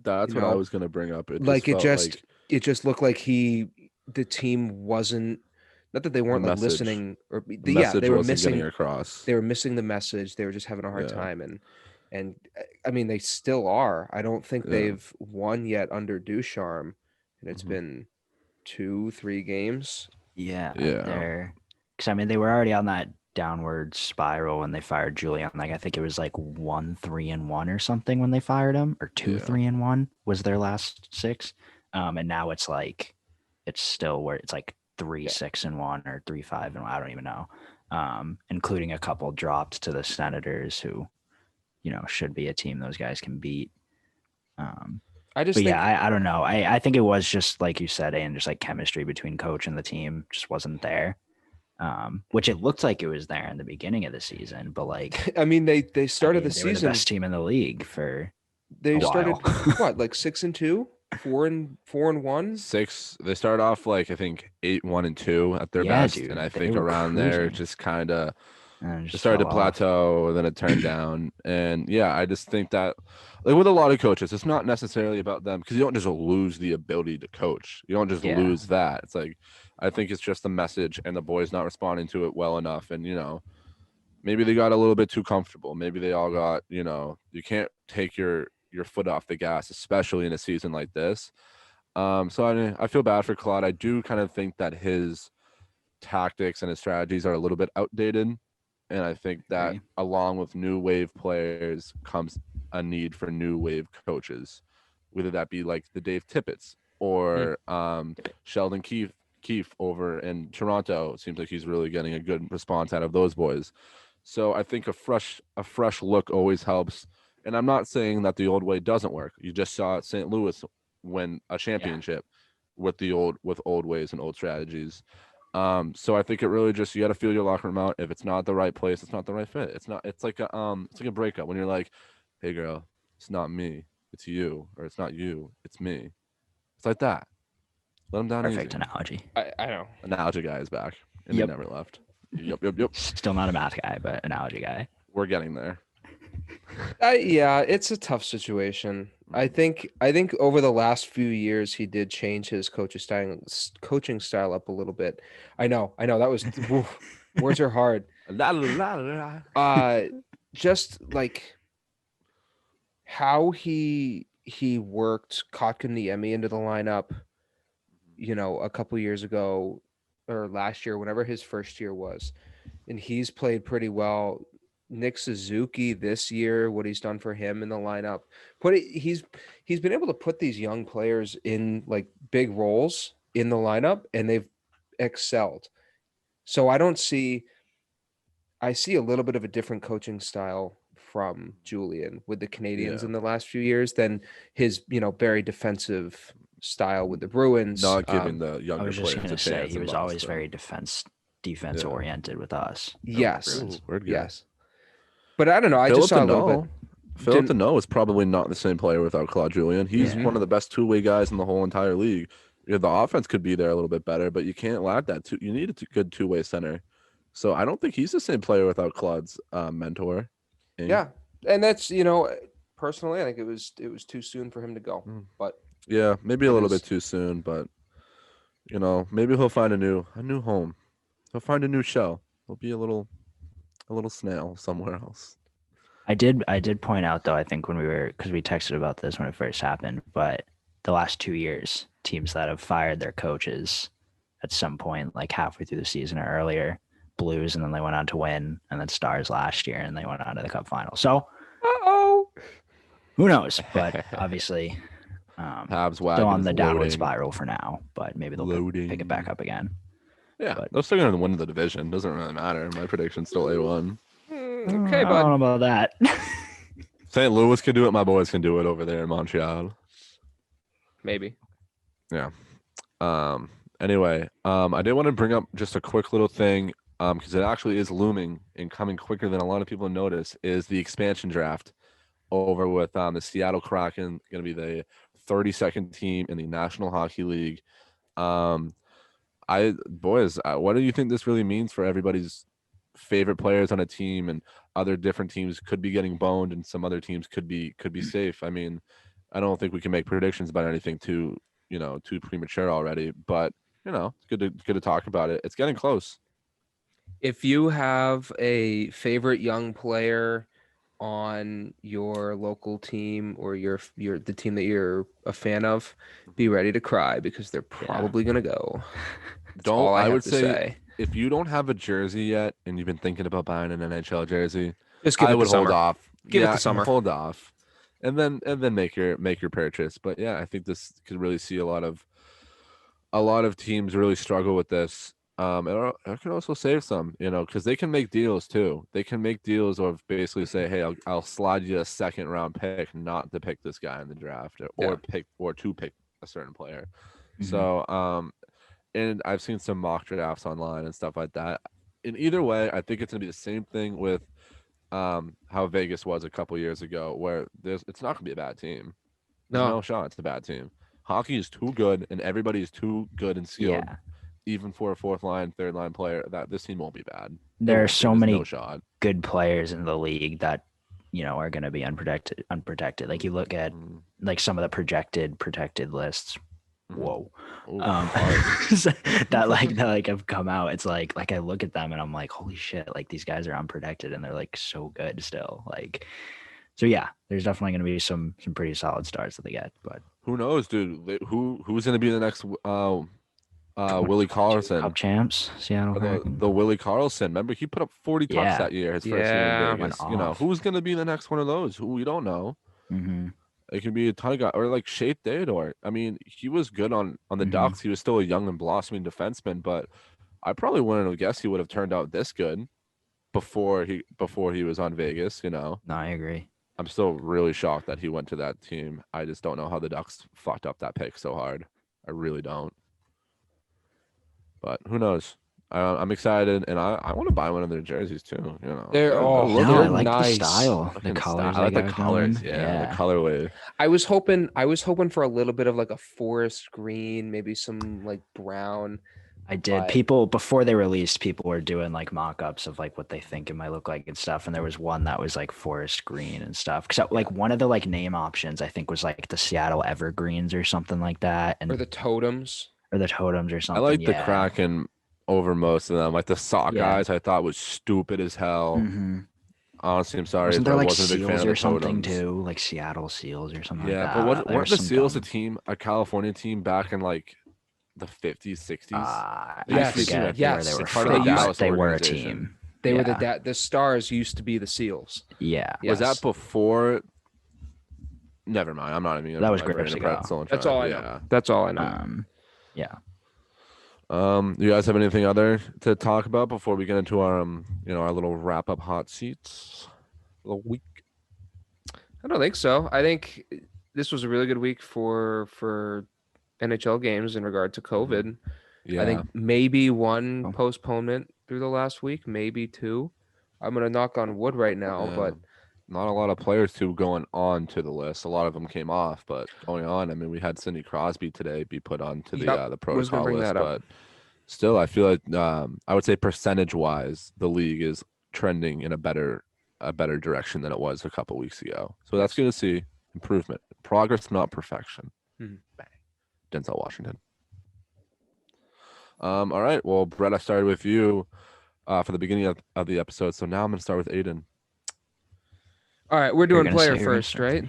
That's what I was going to bring up. It just looked like the team wasn't, not that they weren't like listening, or they were missing across. They were missing the message. They were just having a hard time, and I mean they still are. I don't think they've won yet under Ducharme, and it's been 2-3 games. Yeah. Because I mean they were already on that downward spiral when they fired Julien. Like I think it was like 1-3-1 or something when they fired him, or 2-3-1 was their last 6, and now it's like it's still where it's like 3-6-1 or 3-5-1. I don't even know, including a couple dropped to the Senators, who, should be a team those guys can beat. I don't know. I think it was just like you said, and just like chemistry between coach and the team just wasn't there. Which it looked like it was there in the beginning of the season, but like I mean, they started the season, were the best team in the league for. They started what, like 6-2, 4-1. 6. They started off like I think 8-1-2 at their best, dude, and I think around there just kind of started to plateau. Then it turned down, and I just think that like with a lot of coaches, it's not necessarily about them, because you don't just lose the ability to coach. You don't just lose that. It's like I think it's just the message, and the boys not responding to it well enough, and maybe they got a little bit too comfortable. Maybe they all got you can't take your foot off the gas, especially in a season like this. So I feel bad for Claude. I do kind of think that his tactics and his strategies are a little bit outdated. And I think that along with new wave players comes a need for new wave coaches, whether that be like the Dave Tippett's or Sheldon Keefe over in Toronto. It seems like he's really getting a good response out of those boys. So I think a fresh look always helps. And I'm not saying that the old way doesn't work. You just saw St. Louis win a championship with old ways and old strategies. So I think it really just, you got to feel your locker room out. If it's not the right place, it's not the right fit. It's like a breakup when you're like, hey girl, it's not me, it's you, or it's not you, it's me. It's like that. Let them down. Perfect easy. Analogy. I know. Analogy guy is back, and he never left. Yep. Still not a math guy, but analogy guy. We're getting there. It's a tough situation. I think over the last few years he did change his coaching style up a little bit. I know that was words are hard. Just like how he worked Kotkaniemi into the lineup, a couple years ago or last year, whenever his first year was, and he's played pretty well. Nick Suzuki this year, what he's done for him in the lineup, he's been able to put these young players in like big roles in the lineup, and they've excelled. So I see a little bit of a different coaching style from Julien with the Canadiens in the last few years than his, very defensive style with the Bruins. Not giving the younger players a chance. I was just going to say, he was always very defense oriented with us. Yes. Word guy. Yes. But I don't know. I just saw a little bit. Philip Deneau is probably not the same player without Claude Julien. He's one of the best two-way guys in the whole entire league. Yeah, the offense could be there a little bit better, but you can't lack that. You need a good two-way center. So I don't think he's the same player without Claude's mentor. Yeah, and that's personally, I think it was too soon for him to go. But yeah, maybe a little bit too soon. But maybe he'll find a new home. He'll find a new shell. He'll be a little snail somewhere else. I did point out though, I think because we texted about this when it first happened, but the last 2 years, teams that have fired their coaches at some point, like halfway through the season or earlier, Blues, and then they went on to win, and then Stars last year, and they went on to the Cup final. So, who knows? But obviously, Habs still on the downward spiral for now, but maybe they'll pick it back up again. Yeah, they're still going to win the division. Doesn't really matter. My prediction's still A1. Okay, I don't know about that. St. Louis can do it. My boys can do it over there in Montreal. Maybe. Yeah. Anyway, I did want to bring up just a quick little thing because it actually is looming and coming quicker than a lot of people notice, is the expansion draft over with the Seattle Kraken, going to be the 32nd team in the National Hockey League. What do you think this really means for everybody's favorite players on a team, and other different teams could be getting boned and some other teams could be safe? I mean, I don't think we can make predictions about anything too premature already, but it's good to talk about it. It's getting close. If you have a favorite young player on your local team or the team that you're a fan of, be ready to cry because they're probably going to go. I would say if you don't have a jersey yet and you've been thinking about buying an NHL jersey, just give it the summer. Hold off. Give it the summer. Hold off. And then make your purchase. But yeah, I think this could really see a lot of teams really struggle with this. It can also save some, because they can make deals too. They can make deals of basically say, hey, I'll slide you a second round pick, not to pick this guy in the draft, or to pick a certain player. Mm-hmm. So and I've seen some mock drafts online and stuff like that. In either way, I think it's gonna be the same thing with how Vegas was a couple years ago, where it's not gonna be a bad team. There's no shot it's a bad team. Hockey is too good, and everybody is too good and skilled. Yeah. Even for a fourth line, third line player, that this team won't be bad. There are so many good players in the league that are going to be unprotected. Like you look at like some of the protected lists. Whoa, that have come out. It's like I look at them and I'm like, holy shit! Like these guys are unprotected and they're like so good still. Like, so yeah, there's definitely going to be some pretty solid starts that they get. But who knows, dude? Who's going to be the next? Willie Karlsson, Cup champs, Seattle. The Willie Karlsson. Remember, he put up 40 cups that year. His first year in Vegas. Who's gonna be the next one of those? Who we don't know. Mm-hmm. It could be a ton of guys, or like Shea Theodore. I mean, he was good on the Ducks. He was still a young and blossoming defenseman, but I probably wouldn't have guessed he would have turned out this good before he was on Vegas. No, I agree. I'm still really shocked that he went to that team. I just don't know how the Ducks fucked up that pick so hard. I really don't. But who knows? I'm excited, and I want to buy one of their jerseys too. They're I like nice. The style, the colors. I like the colors. Yeah, the colorway. I was hoping for a little bit of like a forest green, maybe some like brown. I did. People before they released, people were doing like mock-ups of like what they think it might look like and stuff. And there was one that was like forest green and stuff. So like one of the like name options I think was like the Seattle Evergreens or something like that, or the Totems. Or something. I like the Kraken over most of them. Like the Sock guys, I thought was stupid as hell. Mm-hmm. Honestly, I'm sorry. Wasn't there like wasn't a big fan Seals or something Totems. too? Like Seattle Seals or something like that. Yeah, but weren't the Seals a California team back in like the 50s, 60s? Yes. They were a team. They were the Stars used to be the Seals. Yeah. Was that before? Never mind. I'm not even. That was great. That's all I know. That's all I know. Yeah. You guys have anything other to talk about before we get into our our little wrap up hot seats of the week? I don't think so. I think this was a really good week for NHL games in regard to COVID. Yeah. I think maybe one postponement through the last week, maybe two. I'm gonna knock on wood right now, but not a lot of players too going on to the list. A lot of them came off, but going on, I mean, we had Sidney Crosby today be put onto the Yep, the was gonna protocol bring list, that up. but still, I feel like I would say percentage-wise, the league is trending in a better direction than it was a couple weeks ago. So that's Yes. good to see. Improvement, progress, not perfection. Mhm. Bang. Denzel Washington. All right. Well, Brett, I started with you for the beginning of the episode, so now I'm gonna start with Aiden. All right, we're You're doing gonna player say- you're gonna first, start right?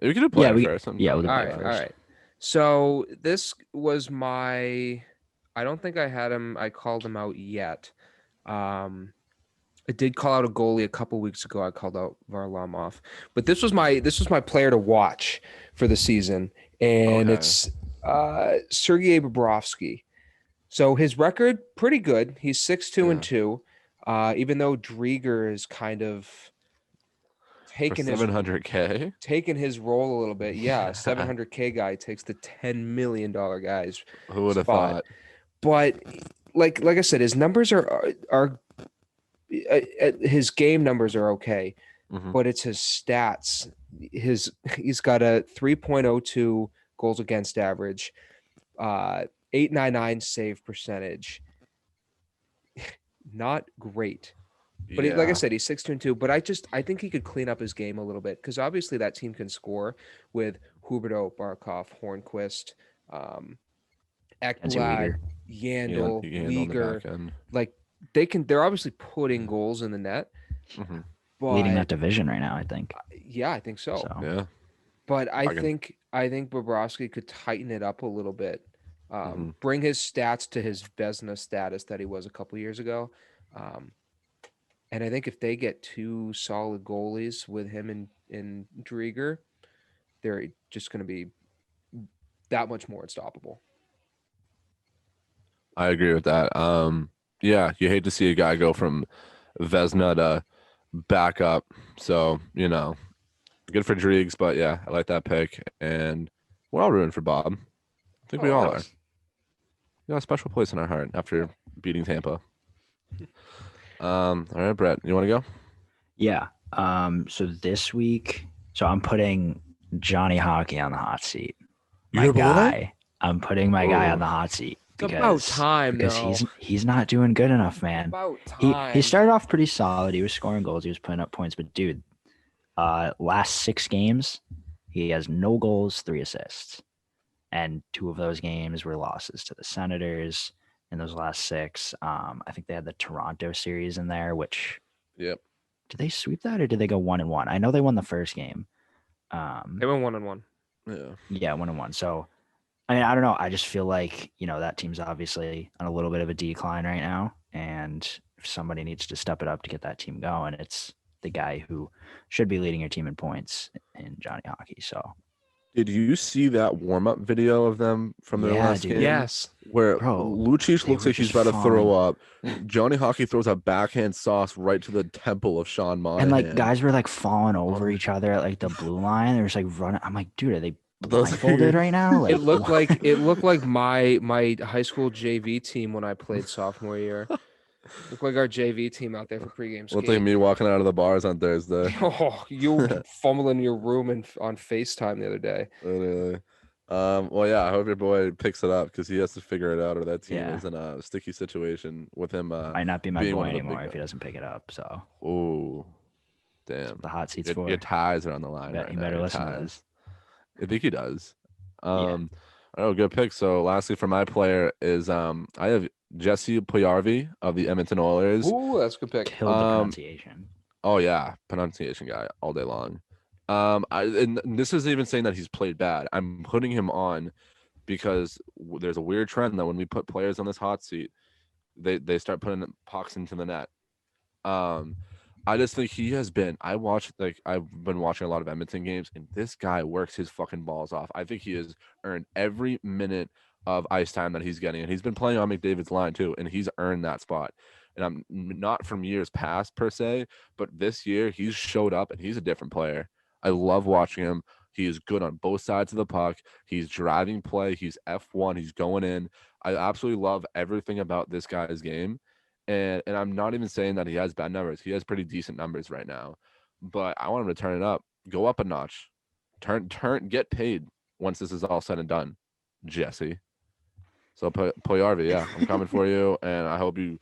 You can do player we- first. we'll do All player right, all first. right. So this was my. I don't think I had him. I called him out yet. I did call out a goalie a couple weeks ago. I called out Varlamov, but this was my player to watch for the season, and Okay. it's Sergey Bobrowski. So his record pretty good. He's 6-2-2. Even though Drieger is kind of For taking his 700K. taking his role a little bit. Yeah, 700K guy takes the $10 million guys. Who would have spot. thought? But like I said, his numbers are his game numbers are okay, Mhm. but it's his stats. He's got a 3.02 goals against average, 899 save percentage. Not great. But like I Yeah. said, he's 6-2-2. But I think he could clean up his game a little bit because obviously that team can score with Huberdeau, Barkov, Hornquist, Nancy Ekblad, Uyghur. Yandel, Yandel on the Uyghur. back end. Like they're obviously putting goals in the net. Mhm. But Leading that division right now, I think. yeah, I think so. Yeah. But I Bargain. think Bobrowski could tighten it up a little bit, Mhm. bring his stats to his Vezina status that he was a couple years ago. And I think if they get two solid goalies with him and Drieger, they're just going to be that much more unstoppable. I agree with that. Yeah, you hate to see a guy go from Vezina to back up. So, good for Driegs, but yeah, I like that pick. And we're all rooting for Bob. I think we all are. You got a special place in our heart after beating Tampa. All right, Brett, you want to go? Yeah. So this week, I'm putting Johnny Hockey on the hot seat. My Your boy? guy. I'm putting my guy Ooh. on the hot seat. It's about time, because though. he's not doing good enough, man. About time. He started off pretty solid. He was scoring goals. He was putting up points. But dude, last 6 games, he has no goals, 3 assists, and 2 of those games were losses to the Senators. In those last 6, I think they had the Toronto series in there. Which Yep. did they sweep that or did they go 1-1? I know they won the first game. They went 1-1. Yeah. Yeah, 1-1. So, I mean, I don't know. I just feel like, that team's obviously on a little bit of a decline right now. And if somebody needs to step it up to get that team going, it's the guy who should be leading your team in points in Johnny Hockey. So, Did you see that warm-up video of them from their Yeah, last dude. game? Yes. Where Bro, Lucic they looks were like he's just about to throw falling. up. Johnny Hockey throws a backhand sauce right to the temple of Sean Monahan. and like guys were like falling over each other at like the blue line. They're just like running. I'm like, dude, are they Those are blindfolded your- right now? Like, It looked like my high school JV team when I played sophomore year. Looked like our JV team out there for pregame Looked skate. like me walking out of the bars on Thursday. Oh, you fumbling in your room and on FaceTime the other day. Literally. Well, yeah, I hope your boy picks it up because he has to figure it out, or that team Yeah. is in a sticky situation with him. might not be my being boy one of the anymore big if he doesn't pick it up. So Oh, damn! the hot seat's Your, for. your ties are on the line. Bet right you now, better your listen to ties. this. I think he does. Oh, good pick. So, lastly, for my player is I have Jesse Payarvey of the Edmonton Oilers. Ooh, that's a good pick. Killed the pronunciation. Oh yeah, pronunciation guy all day long. And this isn't even saying that he's played bad. I'm putting him on because there's a weird trend that when we put players on this hot seat, they start putting pucks into the net. I just think he has been. I've been watching a lot of Edmonton games, and this guy works his fucking balls off. I think he has earned every minute of ice time that he's getting, and he's been playing on McDavid's line too, and he's earned that spot. And I'm not from years past per se, but this year he's showed up and he's a different player. I love watching him. He is good on both sides of the puck. He's driving play. He's F1. He's going in. I absolutely love everything about this guy's game. And I'm not even saying that he has bad numbers. He has pretty decent numbers right now. but I want him to turn it up, go up a notch, get paid once this is all said and done, Jesse. So Payarvey, yeah, I'm coming for you, and I hope you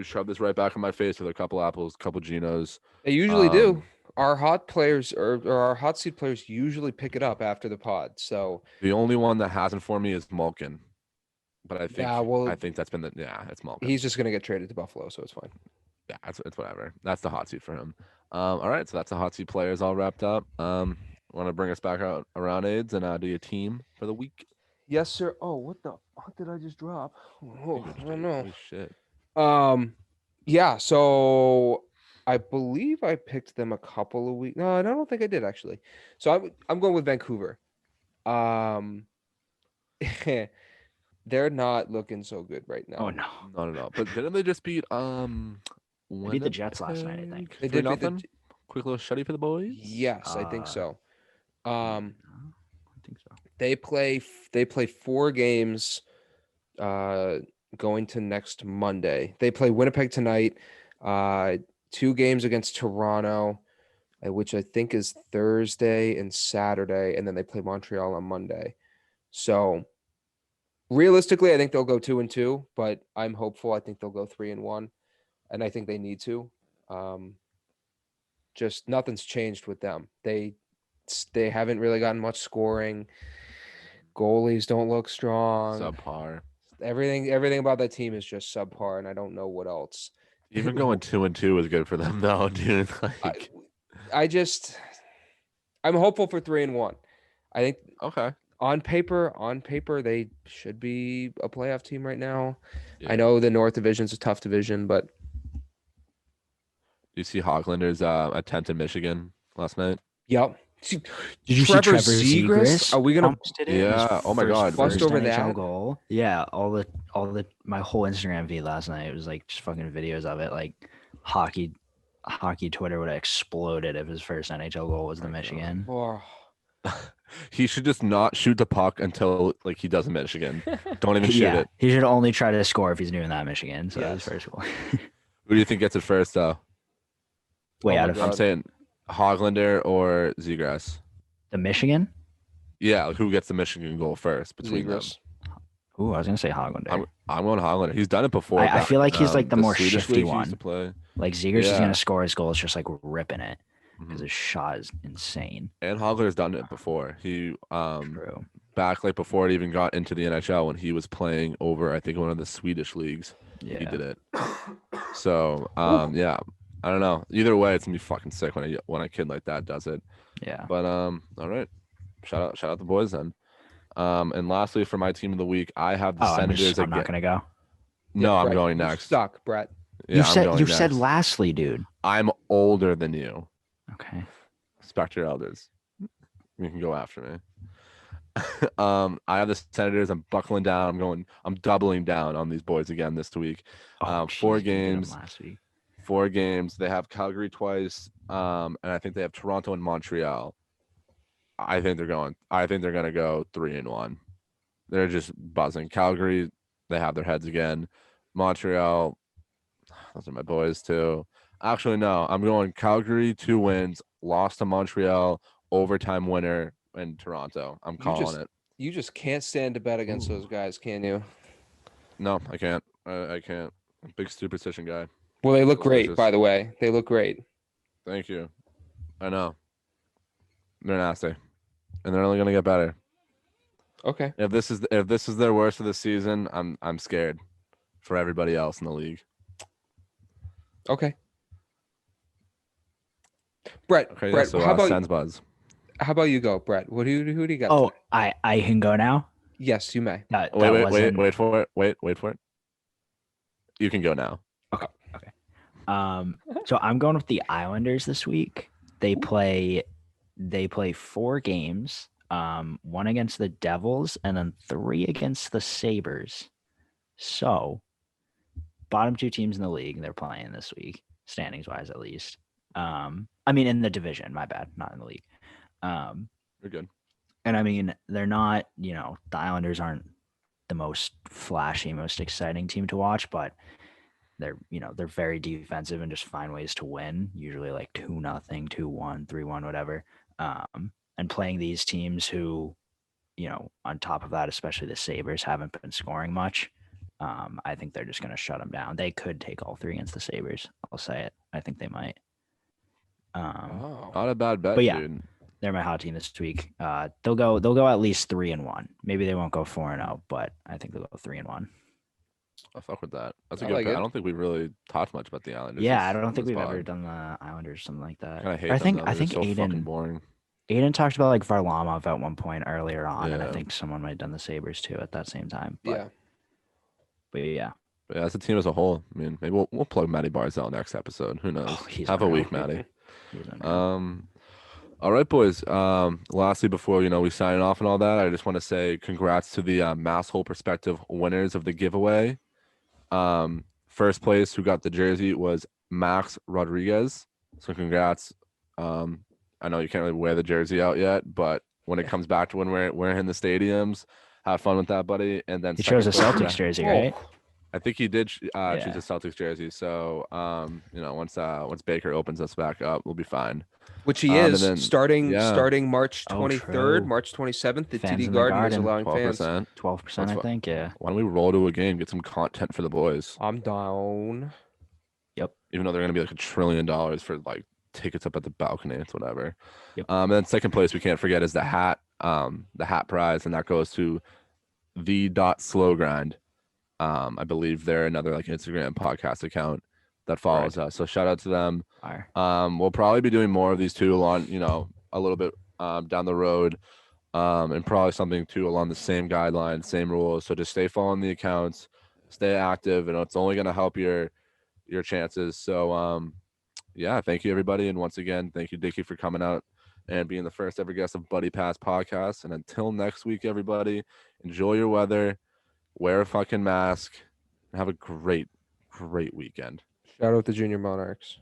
shove this right back in my face with a couple apples, couple Genos. They usually do. Our hot players or our hot seat players usually pick it up after the pod. So the only one that hasn't for me is Malkin, but I think I think that's been it's Malkin. He's just gonna get traded to Buffalo, so it's fine. Yeah, it's whatever. That's the hot seat for him. All right, so that's the hot seat players all wrapped up. Want to bring us back out around AIDS and do your team for the week? Yes, sir. Oh, what the fuck did I just drop? Oh, I don't know. Holy shit. Yeah. So I believe I picked them a couple of weeks. No, I don't think I did actually. So I'm going with Vancouver. They're not looking so good right now. Oh no. No. But didn't they just beat They beat the Jets last night, I think. They did beat nothing. Quick little shutty for the boys. Yes, I think so. I think so. They play 4 games going to next Monday. They play Winnipeg tonight, 2 games against Toronto, which I think is Thursday and Saturday, and then they play Montreal on Monday. So realistically, I think they'll go 2-2, but I'm hopeful. I think they'll go 3-1, and I think they need to. Just nothing's changed with them. They haven't really gotten much scoring. Goalies don't look strong. Subpar. Everything about that team is just subpar, and I don't know what else. Even going 2-2 is good for them, though, dude. Like, I'm hopeful for 3-1. I think okay. On paper, they should be a playoff team right now. Yeah. I know the North Division's a tough division, but you see Hoglanders attempt in Michigan last night? Yep. Did you see Trevor Zegras? Are we gonna? Yeah. Oh my God. Bust over NHL that goal. Yeah. All the my whole Instagram feed last night. It was like just fucking videos of it. Like hockey Twitter would have exploded if his first NHL goal was the Michigan. Oh. He should just not shoot the puck until like he does in Michigan. Don't even shoot it. He should only try to score if he's doing that Michigan. So Yes. that's first goal. Who do you think gets it first, though? Wait, out my of God. I'm saying Hoglander or Zegras. the Michigan? Yeah, like who gets the Michigan goal first between them? Zegras. Ooh, I was gonna say Hoglander. I'm going Hoglander. He's done it before. I feel like he's like the more Swedish shifty league he one. used to play. Like Zegras is Yeah. gonna score his goals just like ripping it because Mhm. his shot is insane. And Hoglander's done it before. He True. back like before it even got into the NHL when he was playing over I think one of the Swedish leagues. Yeah. He did it. So yeah, I don't know. Either way, it's gonna be fucking sick when a kid like that does it. Yeah. But all right, shout out the boys then. And lastly, for my team of the week, I have the Senators. I'm not gonna go. No, I'm Brett, going you next. Suck, Brett. Yeah, you said lastly, dude. I'm older than you. Okay. Respect your elders. You can go after me. I have the Senators. I'm buckling down. I'm doubling down on these boys again this week. Oh, 4 jeez, we did 'em games. last week. 4 games. They have Calgary twice. And I think they have Toronto and Montreal. I think they're gonna go 3-1. They're just buzzing. Calgary, they have their heads again. Montreal, those are my boys too. Actually, no, I'm going Calgary 2 wins, lost to Montreal, overtime winner in Toronto. I'm calling it. You just can't stand to bet against those guys, can you? No, I can't. I can't. I'm a big superstition guy. Well, they look great, Delicious. by the way. They look great. Thank you. I know. They're nasty, and they're only gonna get better. Okay. If this is their worst of the season, I'm scared for everybody else in the league. Okay. Brett, Okay, Brett, so how Sens Buzz. about you go, Brett? Who do you got? Oh, today? I can go now. Yes, you may. That Wait wasn't- for it. Wait for it. You can go now. So I'm going with the Islanders this week. They play 4 games, 1 against the Devils and then 3 against the Sabres. So bottom 2 teams in the league they're playing this week, standings wise at least. I mean in the division, my bad, not in the league. You're good. And I mean, they're not, the Islanders aren't the most flashy, most exciting team to watch, but they're very defensive and just find ways to win, usually like 2-0, 2-1, 3-1, whatever. And playing these teams who, on top of that, especially the Sabres, haven't been scoring much. I think they're just going to shut them down. They could take all 3 against the Sabres. I'll say it. I think they might. Not a bad bet, but yeah, dude. They're my hot team this week. They'll go at least 3-1. Maybe they won't go 4-0, but I think they'll go 3-1. I fuck with that. That's a I good like bet. it. I don't think we really talked much about the Islanders. Yeah, I on don't think this we've pod. ever done the Islanders, something like that. Kind of hate I them, think though. I They're think so fucking Aiden boring. talked about like Varlamov at one point earlier on, and I Yeah. think someone might have done the Sabres too at that same time. But, Yeah. but yeah. But yeah, as a team as a whole, I mean, maybe we'll plug Matty Barzell next episode. Who knows? Oh, he's Have a unreal. week, Matty. He's unreal. All right, boys. Lastly, before we sign off and all that, I just want to say congrats to the Mass Hole Perspective winners of the giveaway. First place who got the jersey was Max Rodriguez. So congrats. I know you can't really wear the jersey out yet, but when it comes back to when we're in the stadiums, have fun with that, buddy. And then He chose a second place- Celtics jersey, right? I think he did choose Yeah. a Celtics jersey. So once Baker opens us back up, we'll be fine. Which he And is then- starting yeah. March Oh, 23rd, true. March 27th. The Fans TD in the Garden is Garden. allowing fans. 12%. 12%, That's I think. Yeah. Why don't we roll to a game, get some content for the boys? I'm down. Even though they're gonna be like $1 trillion for like tickets up at the balcony, it's whatever. Yep. And then second place we can't forget is the hat prize, and that goes to the.slowgrind. I believe they're another like Instagram podcast account that follows us. So shout out to them. Fire. We'll probably be doing more of these too along, a little bit down the road. And probably something too along the same guidelines, same rules. So just stay following the accounts, stay active, and it's only gonna help your chances. So yeah, thank you everybody. And once again, thank you, Dickie, for coming out and being the first ever guest of Buddy Pass Podcast. And until next week, everybody, enjoy your weather, wear a fucking mask, and have a great weekend. Shout out the Junior Monarchs.